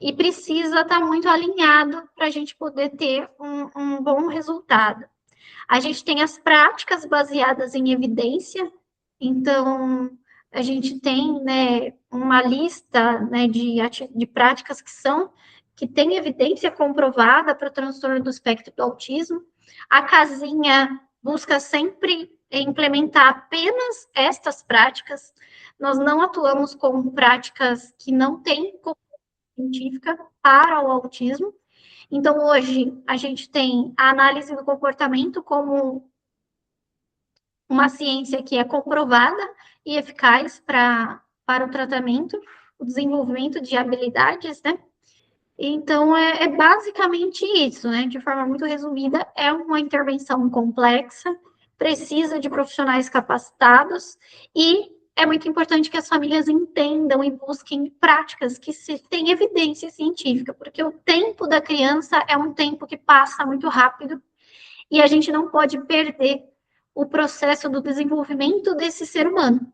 Speaker 2: e precisa estar muito alinhado para a gente poder ter um bom resultado. A gente tem as práticas baseadas em evidência, então a gente tem, né, uma lista, né, de práticas que têm evidência comprovada para o transtorno do espectro do autismo. A casinha busca sempre implementar apenas estas práticas. Nós não atuamos com práticas que não têm científica para o autismo. Então, hoje, a gente tem a análise do comportamento como uma ciência que é comprovada e eficaz para o tratamento, o desenvolvimento de habilidades, né? Então, é basicamente isso, né? De forma muito resumida, é uma intervenção complexa, precisa de profissionais capacitados e é muito importante que as famílias entendam e busquem práticas que têm evidência científica, porque o tempo da criança é um tempo que passa muito rápido e a gente não pode perder o processo do desenvolvimento desse ser humano.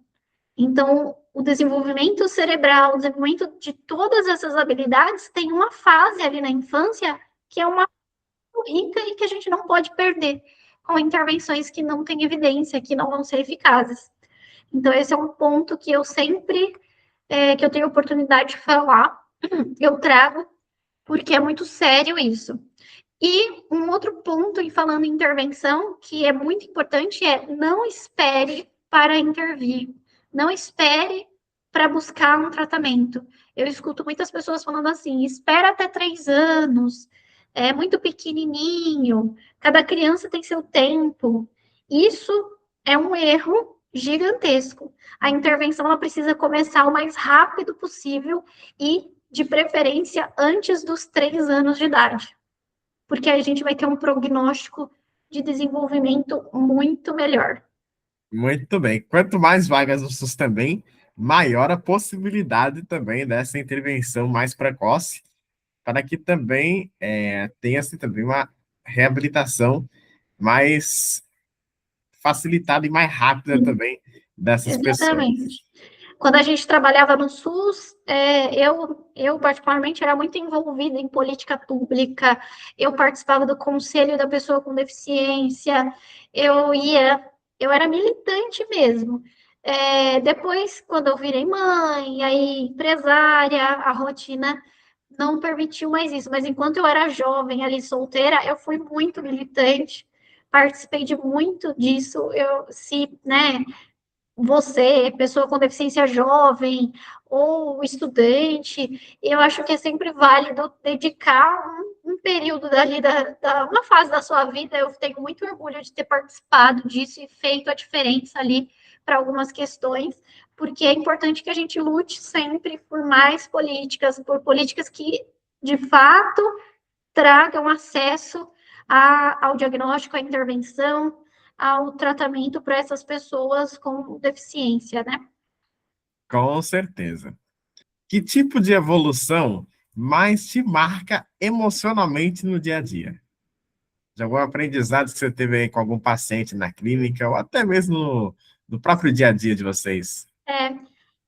Speaker 2: Então, o desenvolvimento cerebral, o desenvolvimento de todas essas habilidades tem uma fase ali na infância que é uma rica e que a gente não pode perder com intervenções que não têm evidência, que não vão ser eficazes. Então, esse é um ponto que eu sempre, que eu tenho oportunidade de falar, eu trago, porque é muito sério isso. E um outro ponto, em falando em intervenção, que é muito importante, é não espere para intervir. Não espere para buscar um tratamento. Eu escuto muitas pessoas falando assim: espera até 3 anos, é muito pequenininho, cada criança tem seu tempo. Isso é um erro gigantesco. A intervenção ela precisa começar o mais rápido possível e, de preferência, antes dos 3 anos de idade, porque a gente vai ter um prognóstico de desenvolvimento muito melhor.
Speaker 3: Muito bem. Quanto mais vagas no SUS também, maior a possibilidade também dessa intervenção mais precoce, para que também tenha-se também uma reabilitação mais facilitada e mais rápida
Speaker 2: Sim,
Speaker 3: também dessas pessoas.
Speaker 2: exatamente. Quando a gente trabalhava no SUS, eu particularmente era muito envolvida em política pública, eu participava do conselho da pessoa com deficiência, eu ia, eu era militante mesmo. Depois, quando eu virei mãe, aí empresária, a rotina não permitiu mais isso, mas enquanto eu era jovem, ali solteira, eu fui muito militante, participei de muito disso, se, né, você, pessoa com deficiência jovem ou estudante, eu acho que é sempre válido dedicar um período dali, uma fase da sua vida. Eu tenho muito orgulho de ter participado disso e feito a diferença ali para algumas questões, porque é importante que a gente lute sempre por mais políticas, por políticas que, de fato, tragam acesso ao diagnóstico, à intervenção, ao tratamento para essas pessoas com deficiência, né?
Speaker 3: Com certeza. Que tipo de evolução mais te marca emocionalmente no dia a dia? De algum aprendizado que você teve aí com algum paciente na clínica, ou até mesmo no próprio dia a dia de vocês?
Speaker 2: É,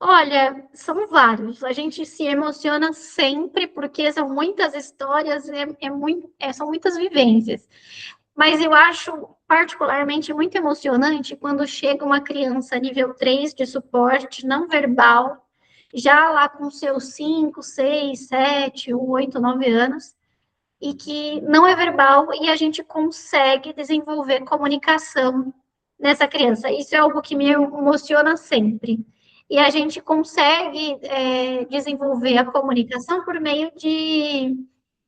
Speaker 2: olha, são vários. A gente se emociona sempre porque são muitas histórias, são muitas vivências. Mas eu acho particularmente muito emocionante quando chega uma criança nível 3 de suporte não verbal, já lá com seus 5, 6, 7, 8, 9 anos, e que não é verbal e a gente consegue desenvolver comunicação nessa criança. Isso é algo que me emociona sempre. E a gente consegue desenvolver a comunicação por meio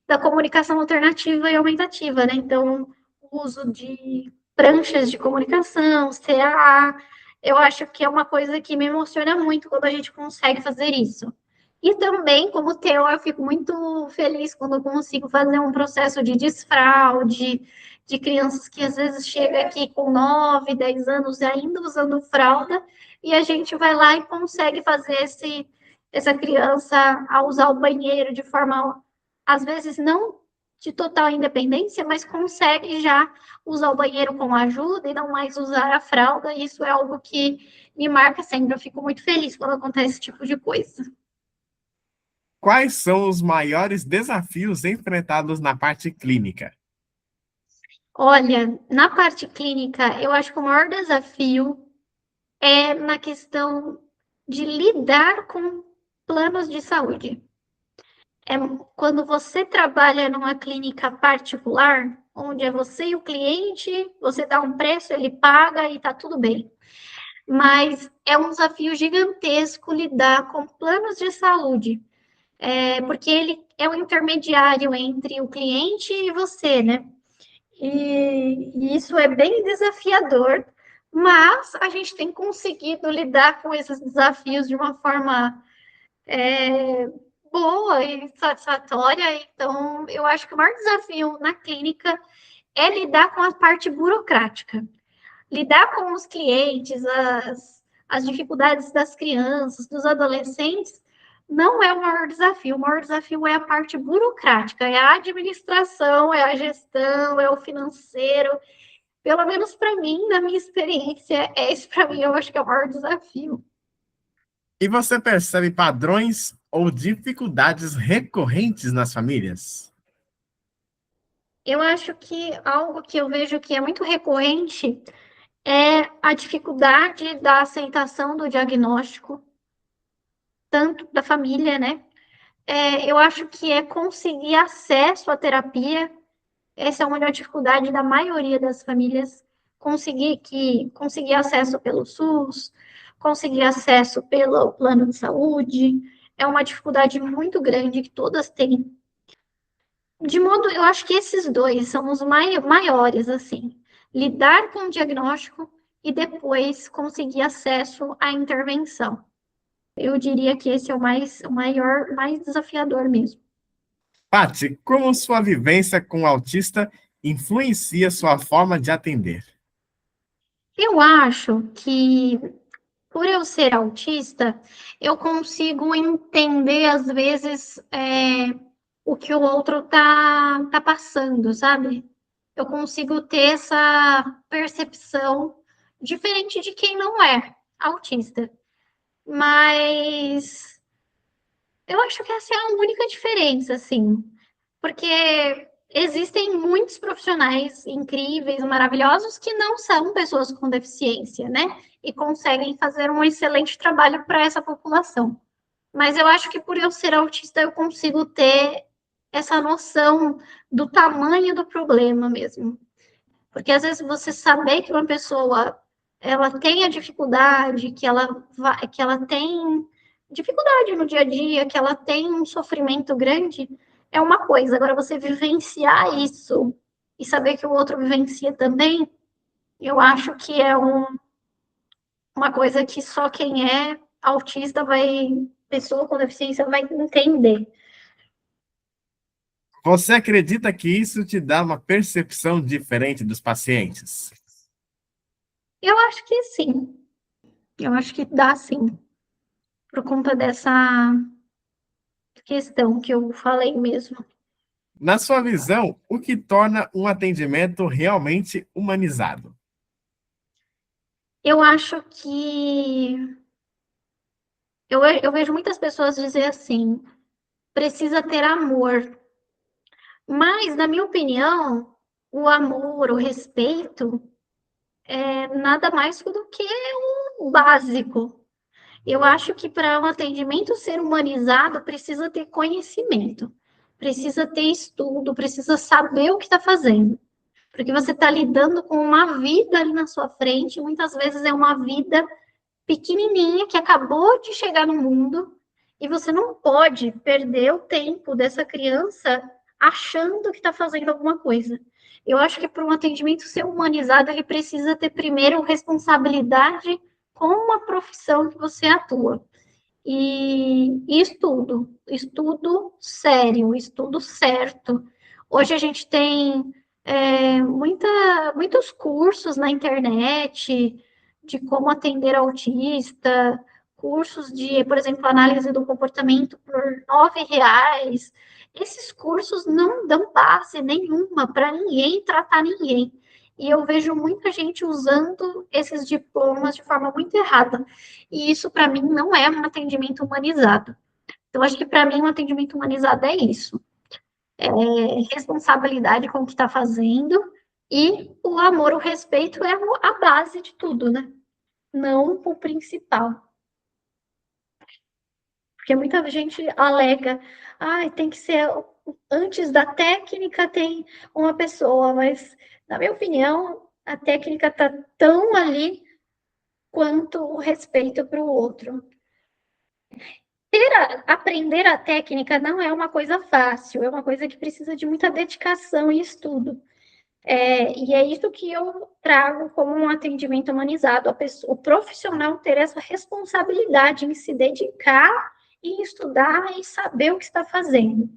Speaker 2: da comunicação alternativa e aumentativa, né? Então, o uso de pranchas de comunicação, CAA, eu acho que é uma coisa que me emociona muito quando a gente consegue fazer isso. E também, como TO, eu fico muito feliz quando eu consigo fazer um processo de desfraude, de crianças que às vezes chegam aqui com 9, 10 anos ainda usando fralda, e a gente vai lá e consegue fazer essa criança a usar o banheiro de forma, às vezes, não de total independência, mas consegue já usar o banheiro com ajuda e não mais usar a fralda. Isso é algo que me marca sempre. Eu fico muito feliz quando acontece esse tipo de coisa.
Speaker 3: Quais são os maiores desafios enfrentados na parte clínica?
Speaker 2: Olha, na parte clínica, eu acho que o maior desafio é na questão de lidar com planos de saúde. É quando você trabalha numa clínica particular, onde é você e o cliente, você dá um preço, ele paga e tá tudo bem. Mas é um desafio gigantesco lidar com planos de saúde, porque ele é o intermediário entre o cliente e você, né? E isso é bem desafiador, mas a gente tem conseguido lidar com esses desafios de uma forma boa e satisfatória. Então, eu acho que o maior desafio na clínica é lidar com a parte burocrática, lidar com os clientes, as dificuldades das crianças, dos adolescentes, não é o maior desafio. O maior desafio é a parte burocrática, é a administração, é a gestão, é o financeiro. Pelo menos para mim, na minha experiência, esse para mim eu acho que é o maior desafio.
Speaker 3: E você percebe padrões ou dificuldades recorrentes nas famílias?
Speaker 2: Eu acho que algo que eu vejo que é muito recorrente é a dificuldade da aceitação do diagnóstico, tanto da família, né? Eu acho que é conseguir acesso à terapia. Essa é uma dificuldade da maioria das famílias, conseguir acesso pelo SUS, conseguir acesso pelo plano de saúde, é uma dificuldade muito grande que todas têm. De modo, eu acho que esses dois são os maiores, assim, lidar com o diagnóstico e depois conseguir acesso à intervenção. Eu diria que esse é o maior, mais desafiador mesmo.
Speaker 3: Paty, como sua vivência com o autista influencia sua forma de atender?
Speaker 2: Eu acho que, por eu ser autista, eu consigo entender, às vezes, o que o outro tá passando, sabe? Eu consigo ter essa percepção diferente de quem não é autista. Mas eu acho que essa é a única diferença, assim, porque existem muitos profissionais incríveis, maravilhosos, que não são pessoas com deficiência, né? E conseguem fazer um excelente trabalho para essa população. Mas eu acho que por eu ser autista, eu consigo ter essa noção do tamanho do problema mesmo. Porque às vezes você saber que uma pessoa ela tem a dificuldade, que ela tem dificuldade no dia a dia, que ela tem um sofrimento grande, é uma coisa. Agora, você vivenciar isso e saber que o outro vivencia também, eu acho que é uma coisa que só quem é autista vai, pessoa com deficiência, vai entender.
Speaker 3: Você acredita que isso te dá uma percepção diferente dos pacientes?
Speaker 2: Eu acho que sim. Eu acho que dá sim. Por conta dessa questão que eu falei mesmo.
Speaker 3: Na sua visão, o que torna um atendimento realmente humanizado?
Speaker 2: Eu acho que eu vejo muitas pessoas dizer assim, precisa ter amor. Mas, na minha opinião, o amor, o respeito, é nada mais do que um básico. Eu acho que para um atendimento ser humanizado, precisa ter conhecimento. precisa ter estudo, precisa saber o que está fazendo. Porque você está lidando com uma vida ali na sua frente, muitas vezes é uma vida pequenininha que acabou de chegar no mundo e você não pode perder o tempo dessa criança achando que está fazendo alguma coisa. Eu acho que para um atendimento ser humanizado, ele precisa ter primeiro responsabilidade com a profissão que você atua. E estudo sério, estudo certo. Hoje a gente tem muitos cursos na internet de como atender autista, cursos de, por exemplo, análise do comportamento por R$ 9. Esses cursos não dão base nenhuma para ninguém tratar ninguém. E eu vejo muita gente usando esses diplomas de forma muito errada. E isso, para mim, não é um atendimento humanizado. Então, acho que, para mim, um atendimento humanizado é isso. É responsabilidade com o que está fazendo e o amor, o respeito é a base de tudo, né? Não o principal. Porque muita gente alega, tem que ser antes da técnica tem uma pessoa, mas, na minha opinião, a técnica está tão ali quanto o respeito para o outro. Aprender a técnica não é uma coisa fácil, é uma coisa que precisa de muita dedicação e estudo. E é isso que eu trago como um atendimento humanizado, o profissional ter essa responsabilidade em se dedicar e estudar e saber o que está fazendo.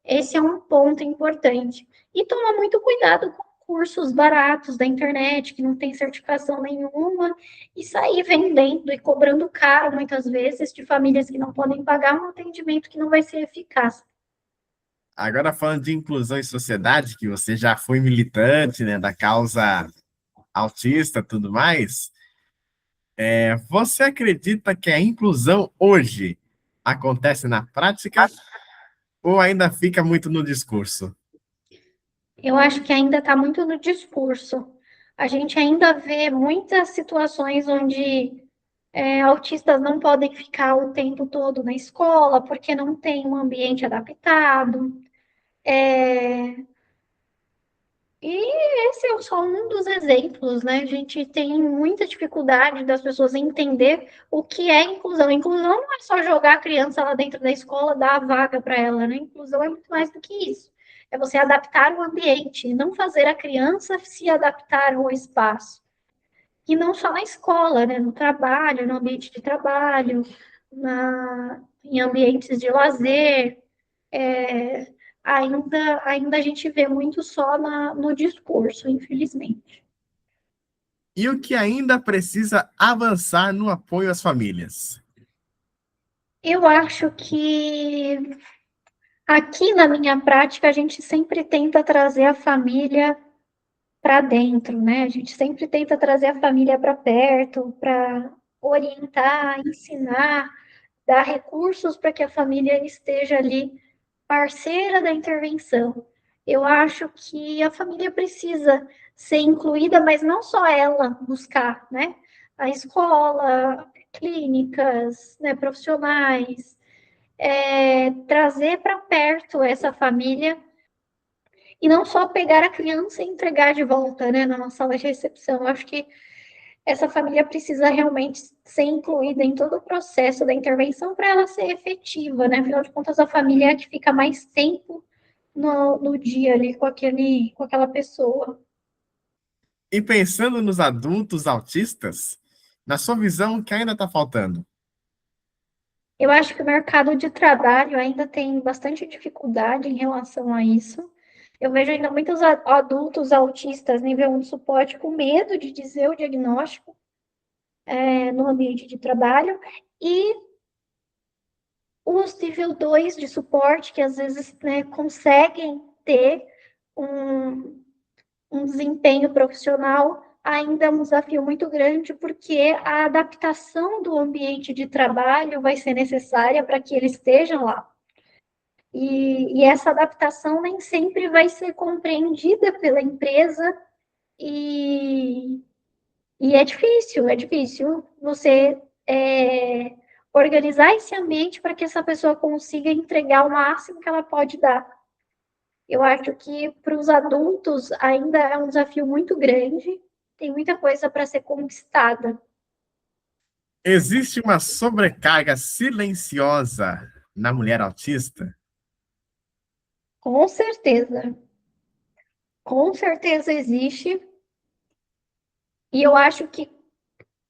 Speaker 2: Esse é um ponto importante. E tomar muito cuidado com cursos baratos da internet, que não tem certificação nenhuma, e sair vendendo e cobrando caro, muitas vezes, de famílias que não podem pagar um atendimento que não vai ser eficaz.
Speaker 3: Agora, falando de inclusão em sociedade, que você já foi militante, né, da causa autista e tudo mais, você acredita que a inclusão hoje acontece na prática ou ainda fica muito no discurso?
Speaker 2: Eu acho que ainda está muito no discurso. A gente ainda vê muitas situações onde autistas não podem ficar o tempo todo na escola porque não tem um ambiente adaptado. E esse é só um dos exemplos, né? A gente tem muita dificuldade das pessoas entender o que é inclusão. Inclusão não é só jogar a criança lá dentro da escola, dar a vaga para ela, né? Inclusão é muito mais do que isso. É você adaptar o ambiente, não fazer a criança se adaptar ao espaço. E não só na escola, né? No trabalho, no ambiente de trabalho, em ambientes de lazer. É, ainda a gente vê muito só no discurso, infelizmente.
Speaker 3: E o que ainda precisa avançar no apoio às famílias?
Speaker 2: Eu acho que aqui na minha prática a gente sempre tenta trazer a família para dentro, né? A gente sempre tenta trazer a família para perto, para orientar, ensinar, dar recursos para que a família esteja ali parceira da intervenção. Eu acho que a família precisa ser incluída, mas não só ela buscar, né? A escola, clínicas, né, profissionais, trazer para perto essa família e não só pegar a criança e entregar de volta, né, na sala de recepção. Eu acho que essa família precisa realmente ser incluída em todo o processo da intervenção para ela ser efetiva, né? Afinal de contas, a família é a que fica mais tempo no dia ali com aquela pessoa.
Speaker 3: E pensando nos adultos autistas, na sua visão, o que ainda está faltando?
Speaker 2: Eu acho que o mercado de trabalho ainda tem bastante dificuldade em relação a isso. Eu vejo ainda muitos adultos autistas nível 1 de suporte com medo de dizer o diagnóstico no ambiente de trabalho, e os nível 2 de suporte, que às vezes, né, conseguem ter um desempenho profissional, ainda é um desafio muito grande, porque a adaptação do ambiente de trabalho vai ser necessária para que ele esteja lá. E essa adaptação nem sempre vai ser compreendida pela empresa, e é difícil você organizar esse ambiente para que essa pessoa consiga entregar o máximo que ela pode dar. Eu acho que para os adultos ainda é um desafio muito grande, tem muita coisa para ser conquistada.
Speaker 3: Existe uma sobrecarga silenciosa na mulher autista?
Speaker 2: Com certeza existe, e eu acho que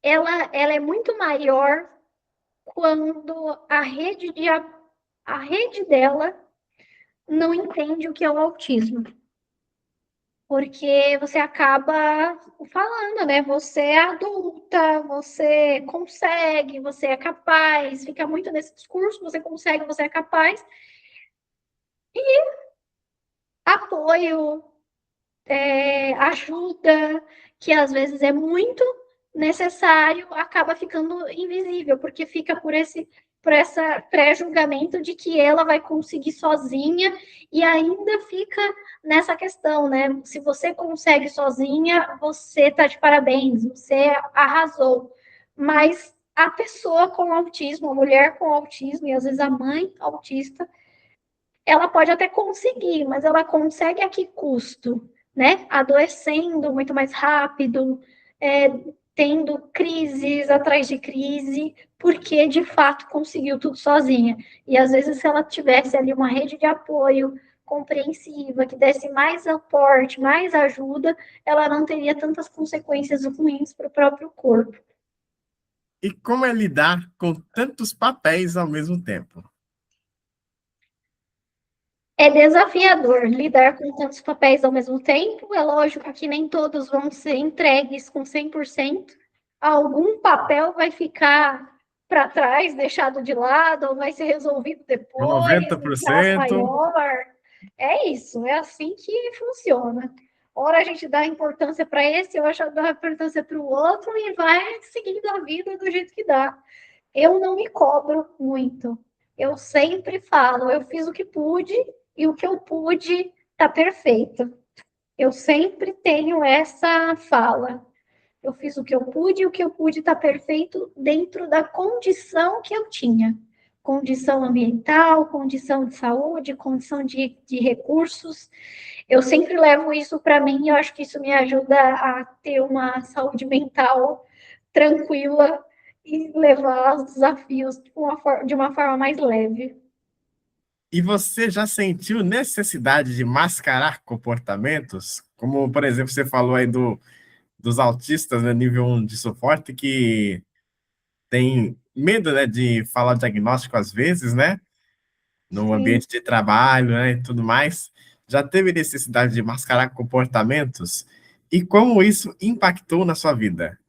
Speaker 2: ela é muito maior quando a rede dela não entende o que é o autismo. Porque você acaba falando, né? Você é adulta, você consegue, você é capaz, fica muito nesse discurso, você consegue, você é capaz. Apoio, ajuda, que às vezes é muito necessário, acaba ficando invisível, porque fica por essa pré-julgamento de que ela vai conseguir sozinha, e ainda fica nessa questão, né? Se você consegue sozinha, você está de parabéns, você arrasou. Mas a pessoa com autismo, a mulher com autismo, e às vezes a mãe autista, ela pode até conseguir, mas ela consegue a que custo, né? Adoecendo muito mais rápido, tendo crises atrás de crise, porque de fato conseguiu tudo sozinha. E às vezes, se ela tivesse ali uma rede de apoio compreensiva, que desse mais aporte, mais ajuda, ela não teria tantas consequências ruins para o próprio corpo.
Speaker 3: E como é lidar com tantos papéis ao mesmo tempo?
Speaker 2: É desafiador lidar com tantos papéis ao mesmo tempo. É lógico que nem todos vão ser entregues com 100%. Algum papel vai ficar para trás, deixado de lado, ou vai ser resolvido
Speaker 3: Com
Speaker 2: depois, um prazo
Speaker 3: 90%?
Speaker 2: maior. É isso, é assim que funciona. Ora a gente dá importância para esse, outra dá importância para o outro e vai seguindo a vida do jeito que dá. Eu não me cobro muito. Eu sempre falo, eu fiz o que pude e o que eu pude está perfeito. Eu sempre tenho essa fala. Eu fiz o que eu pude e o que eu pude está perfeito dentro da condição que eu tinha. Condição ambiental, condição de saúde, condição de recursos. Eu sempre levo isso para mim e eu acho que isso me ajuda a ter uma saúde mental tranquila e levar os desafios de uma forma mais leve.
Speaker 3: E você já sentiu necessidade de mascarar comportamentos? Como, por exemplo, você falou aí dos autistas, né, nível 1 de suporte, que tem medo, né, de falar o diagnóstico às vezes, né? No
Speaker 2: Sim,
Speaker 3: ambiente de trabalho, né, e tudo mais. Já teve necessidade de mascarar comportamentos? E como isso impactou na sua vida?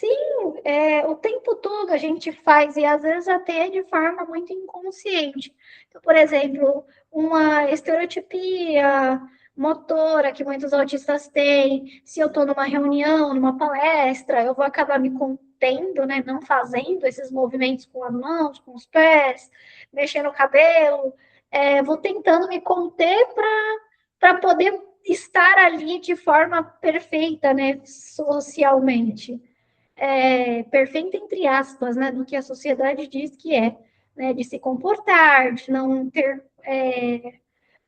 Speaker 2: sim, o tempo todo a gente faz, e às vezes até de forma muito inconsciente. Então, por exemplo, uma estereotipia motora que muitos autistas têm, se eu estou numa reunião, numa palestra, eu vou acabar me contendo, né, não fazendo esses movimentos com as mãos, com os pés, mexendo o cabelo, vou tentando me conter para poder estar ali de forma perfeita, né, socialmente. Perfeita entre aspas, né, do que a sociedade diz que é, né, de se comportar, de não ter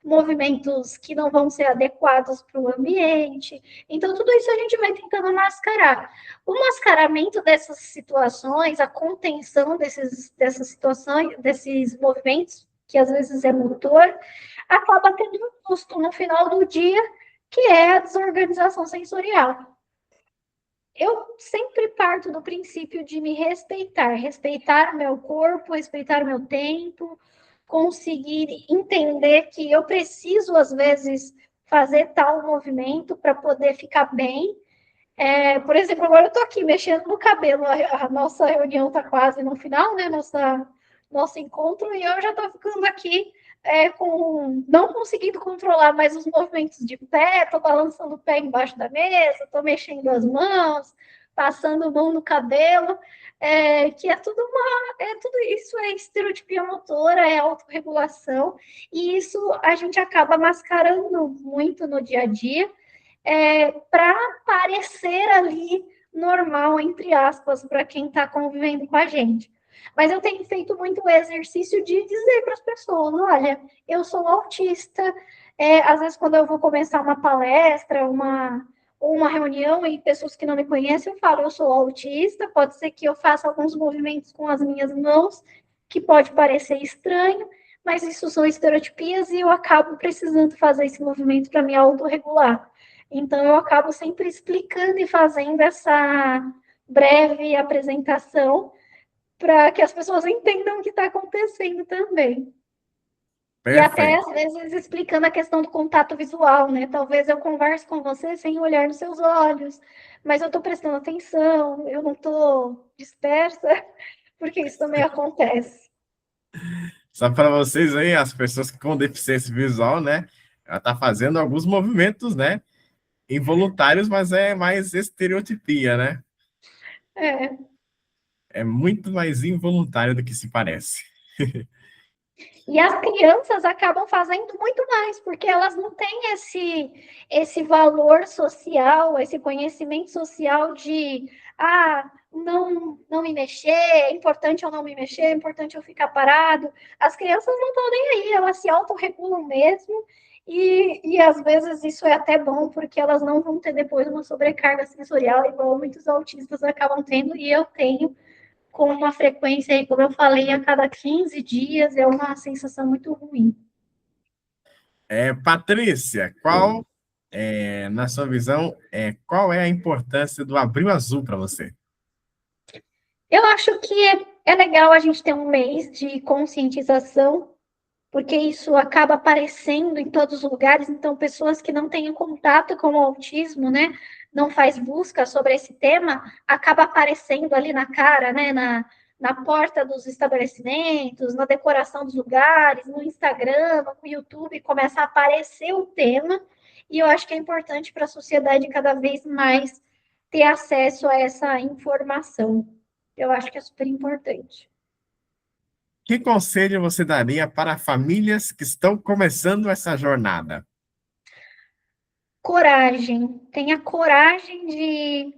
Speaker 2: movimentos que não vão ser adequados para o ambiente. Então, tudo isso a gente vai tentando mascarar. O mascaramento dessas situações, a contenção dessas situações, desses movimentos, que às vezes é motor, acaba tendo um custo no final do dia, que é a desorganização sensorial. Eu sempre parto do princípio de me respeitar, respeitar o meu corpo, respeitar o meu tempo, conseguir entender que eu preciso, às vezes, fazer tal movimento para poder ficar bem. Por exemplo, agora eu estou aqui mexendo no cabelo, a nossa reunião está quase no final, né? Nosso encontro, e eu já estou ficando aqui não conseguindo controlar mais os movimentos de pé, estou balançando o pé embaixo da mesa, estou mexendo as mãos, passando mão no cabelo, que tudo isso é estereotipia motora, é autorregulação, e isso a gente acaba mascarando muito no dia a dia, para parecer ali normal, entre aspas, para quem está convivendo com a gente. Mas eu tenho feito muito o exercício de dizer para as pessoas, olha, eu sou autista. Às vezes, quando eu vou começar uma palestra, ou uma reunião e pessoas que não me conhecem, eu falo, eu sou autista, pode ser que eu faça alguns movimentos com as minhas mãos, que pode parecer estranho, mas isso são estereotipias e eu acabo precisando fazer esse movimento para me autorregular. Então, eu acabo sempre explicando e fazendo essa breve apresentação para que as pessoas entendam o que está acontecendo também. E até,
Speaker 3: Perfeito.
Speaker 2: às vezes, explicando a questão do contato visual, né? Talvez eu converse com você sem olhar nos seus olhos, mas eu estou prestando atenção, eu não estou dispersa, porque isso também acontece.
Speaker 3: Só para vocês aí, as pessoas com deficiência visual, né? Ela está fazendo alguns movimentos, né? Involuntários, mas é mais estereotipia, né?
Speaker 2: É.
Speaker 3: É muito mais involuntário do que se parece.
Speaker 2: E as crianças acabam fazendo muito mais, porque elas não têm esse valor social, esse conhecimento social de não me mexer, é importante eu não me mexer, é importante eu ficar parado. As crianças não estão nem aí, elas se autorregulam mesmo, e às vezes isso é até bom, porque elas não vão ter depois uma sobrecarga sensorial, igual muitos autistas acabam tendo, e eu tenho com uma frequência aí, como eu falei, a cada 15 dias, é uma sensação muito ruim.
Speaker 3: Patrícia, na sua visão, qual é a importância do Abril Azul para você?
Speaker 2: Eu acho que é legal a gente ter um mês de conscientização, porque isso acaba aparecendo em todos os lugares, então pessoas que não têm contato com o autismo, né, não faz busca sobre esse tema, acaba aparecendo ali na cara, né, na porta dos estabelecimentos, na decoração dos lugares, no Instagram, no YouTube, começa a aparecer o tema, e eu acho que é importante para a sociedade cada vez mais ter acesso a essa informação. Eu acho que é super importante.
Speaker 3: Que conselho você daria para famílias que estão começando essa jornada?
Speaker 2: Coragem. Tenha coragem de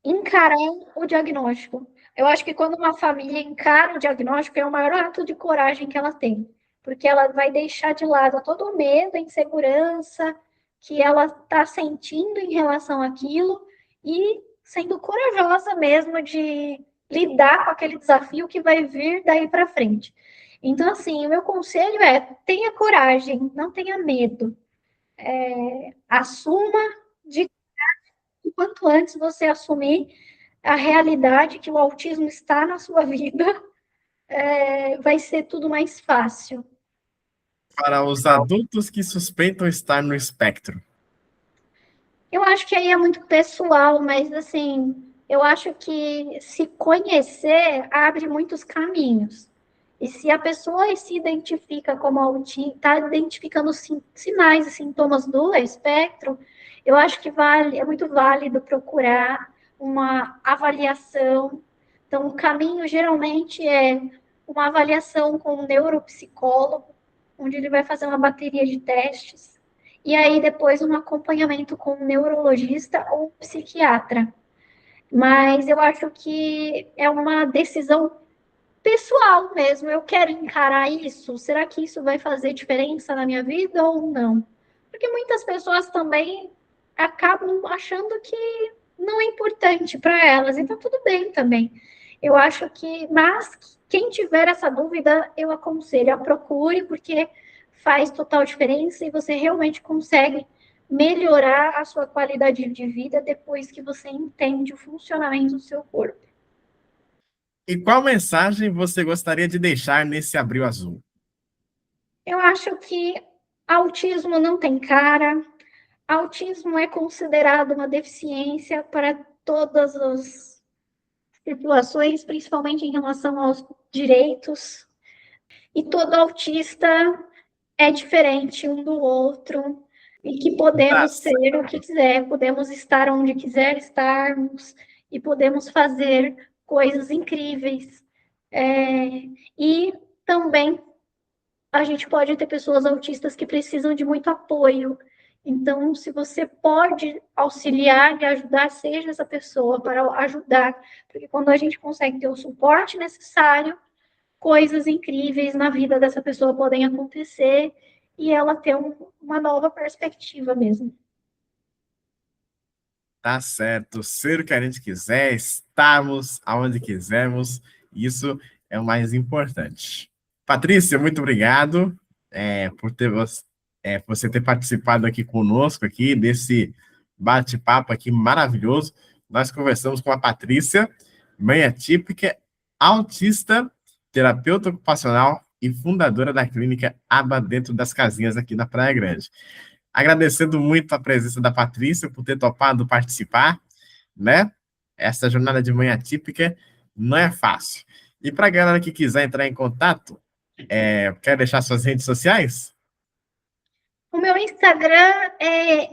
Speaker 2: encarar o diagnóstico. Eu acho que quando uma família encara o diagnóstico, é o maior ato de coragem que ela tem, porque ela vai deixar de lado todo o medo, a insegurança que ela está sentindo em relação àquilo e sendo corajosa mesmo de lidar com aquele desafio que vai vir daí para frente. Então, assim, o meu conselho é: tenha coragem, não tenha medo. Assuma de quanto antes você assumir a realidade que o autismo está na sua vida, vai ser tudo mais fácil.
Speaker 3: Para os adultos que suspeitam estar no espectro.
Speaker 2: Eu acho que aí é muito pessoal, mas assim, eu acho que se conhecer abre muitos caminhos. E se a pessoa se identifica como autista, está identificando sinais e sintomas do espectro, eu acho que é muito válido procurar uma avaliação. Então, o caminho geralmente é uma avaliação com um neuropsicólogo, onde ele vai fazer uma bateria de testes, e aí depois um acompanhamento com um neurologista ou um psiquiatra. Mas eu acho que é uma decisão pessoal mesmo. Eu quero encarar isso? Será que isso vai fazer diferença na minha vida ou não? Porque muitas pessoas também acabam achando que não é importante para elas, então tudo bem também. Eu acho que, mas quem tiver essa dúvida, eu aconselho a procure, porque faz total diferença e você realmente consegue melhorar a sua qualidade de vida depois que você entende o funcionamento do seu corpo.
Speaker 3: E qual mensagem você gostaria de deixar nesse Abril Azul?
Speaker 2: Eu acho que autismo não tem cara, autismo é considerado uma deficiência para todas as situações, principalmente em relação aos direitos, e todo autista é diferente um do outro, e que podemos
Speaker 3: Abraço.
Speaker 2: ser o que quiser, podemos estar onde quiser estarmos, e podemos fazer coisas incríveis. E também a gente pode ter pessoas autistas que precisam de muito apoio. Então, se você pode auxiliar e ajudar, seja essa pessoa para ajudar, porque quando a gente consegue ter o suporte necessário, coisas incríveis na vida dessa pessoa podem acontecer e ela ter uma nova perspectiva mesmo.
Speaker 3: Tá certo, ser o que a gente quiser, estarmos aonde quisermos, isso é o mais importante. Patrícia, muito obrigado por você ter participado aqui conosco aqui desse bate-papo aqui maravilhoso. Nós conversamos com a Patrícia, mãe atípica, autista, terapeuta ocupacional e fundadora da clínica Aba Dentro das Casinhas aqui na Praia Grande. Agradecendo muito a presença da Patrícia por ter topado participar, né? Essa jornada de mãe atípica não é fácil. E para a galera que quiser entrar em contato, quer deixar suas redes sociais?
Speaker 2: O meu Instagram é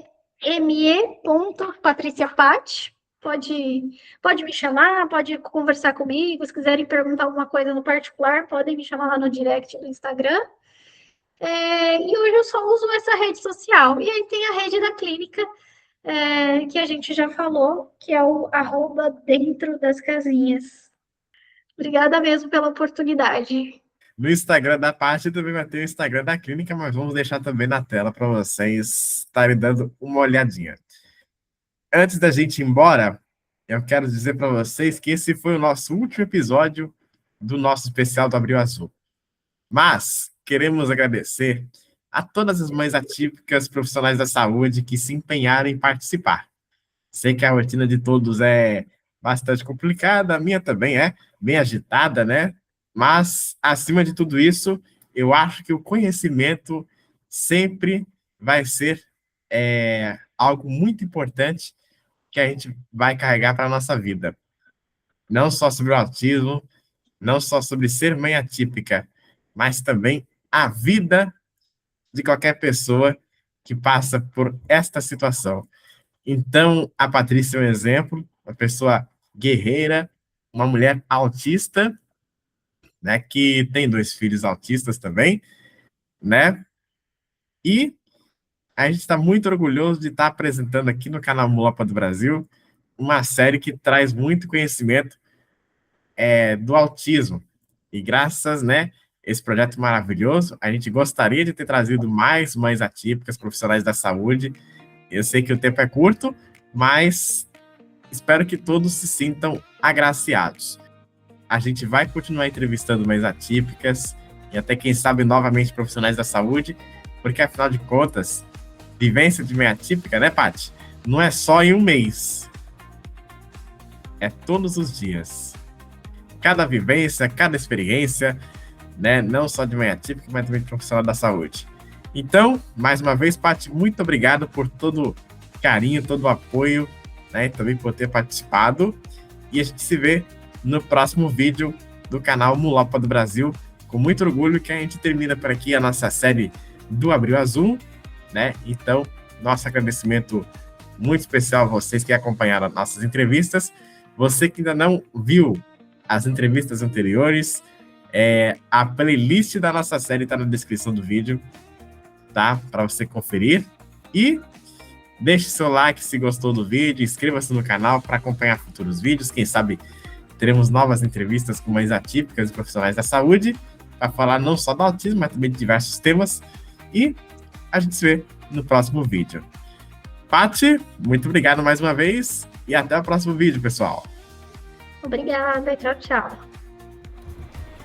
Speaker 2: me.patriciapati. Pode me chamar, pode conversar comigo. Se quiserem perguntar alguma coisa no particular, podem me chamar lá no direct do Instagram. E hoje eu só uso essa rede social. E aí tem a rede da clínica, que a gente já falou, que é o @dentro das casinhas. Obrigada mesmo pela oportunidade.
Speaker 3: No Instagram da parte também vai ter o Instagram da clínica, mas vamos deixar também na tela para vocês estarem dando uma olhadinha. Antes da gente ir embora, eu quero dizer para vocês que esse foi o nosso último episódio do nosso especial do Abril Azul. Mas queremos agradecer a todas as mães atípicas profissionais da saúde que se empenharam em participar. Sei que a rotina de todos é bastante complicada, a minha também é bem agitada, né? Mas, acima de tudo isso, eu acho que o conhecimento sempre vai ser algo muito importante que a gente vai carregar para a nossa vida. Não só sobre o autismo, não só sobre ser mãe atípica, mas também a vida de qualquer pessoa que passa por esta situação. Então, a Patrícia é um exemplo, uma pessoa guerreira, uma mulher autista, né, que tem 2 filhos autistas também, né? E a gente está muito orgulhoso de estar apresentando aqui no canal Mulopa do Brasil uma série que traz muito conhecimento do autismo. E graças, né, esse projeto maravilhoso, a gente gostaria de ter trazido mais mães atípicas, profissionais da saúde. Eu sei que o tempo é curto, mas espero que todos se sintam agraciados. A gente vai continuar entrevistando mães atípicas e até, quem sabe, novamente profissionais da saúde, porque, afinal de contas, vivência de mãe atípica, né, Paty? Não é só em um mês. É todos os dias. Cada vivência, cada experiência, né? Não só de mãe atípica, mas também de profissional da saúde. Então, mais uma vez, Paty, muito obrigado por todo o carinho, todo o apoio, né? E também por ter participado. E a gente se vê no próximo vídeo do canal Mulopa do Brasil. Com muito orgulho que a gente termina por aqui a nossa série do Abril Azul, né? Então, nosso agradecimento muito especial a vocês que acompanharam nossas entrevistas. Você que ainda não viu as entrevistas anteriores, a playlist da nossa série está na descrição do vídeo, tá? Para você conferir. E deixe seu like se gostou do vídeo, inscreva-se no canal para acompanhar futuros vídeos. Quem sabe teremos novas entrevistas com mães atípicas e profissionais da saúde para falar não só do autismo, mas também de diversos temas. E a gente se vê no próximo vídeo. Paty, muito obrigado mais uma vez e até o próximo vídeo, pessoal.
Speaker 2: Obrigada, tchau, tchau.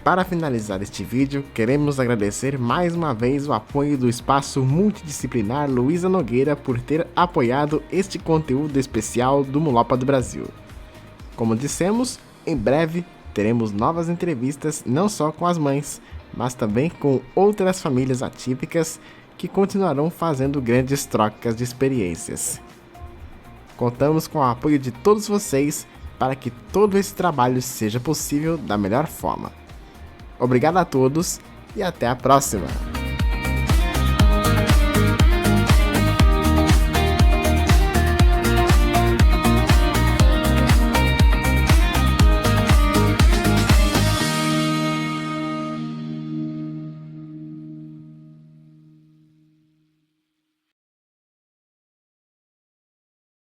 Speaker 1: Para finalizar este vídeo, queremos agradecer mais uma vez o apoio do Espaço Multidisciplinar Luísa Nogueira por ter apoiado este conteúdo especial do Mulopa do Brasil. Como dissemos, em breve teremos novas entrevistas não só com as mães, mas também com outras famílias atípicas que continuarão fazendo grandes trocas de experiências. Contamos com o apoio de todos vocês para que todo esse trabalho seja possível da melhor forma. Obrigado a todos e até a próxima!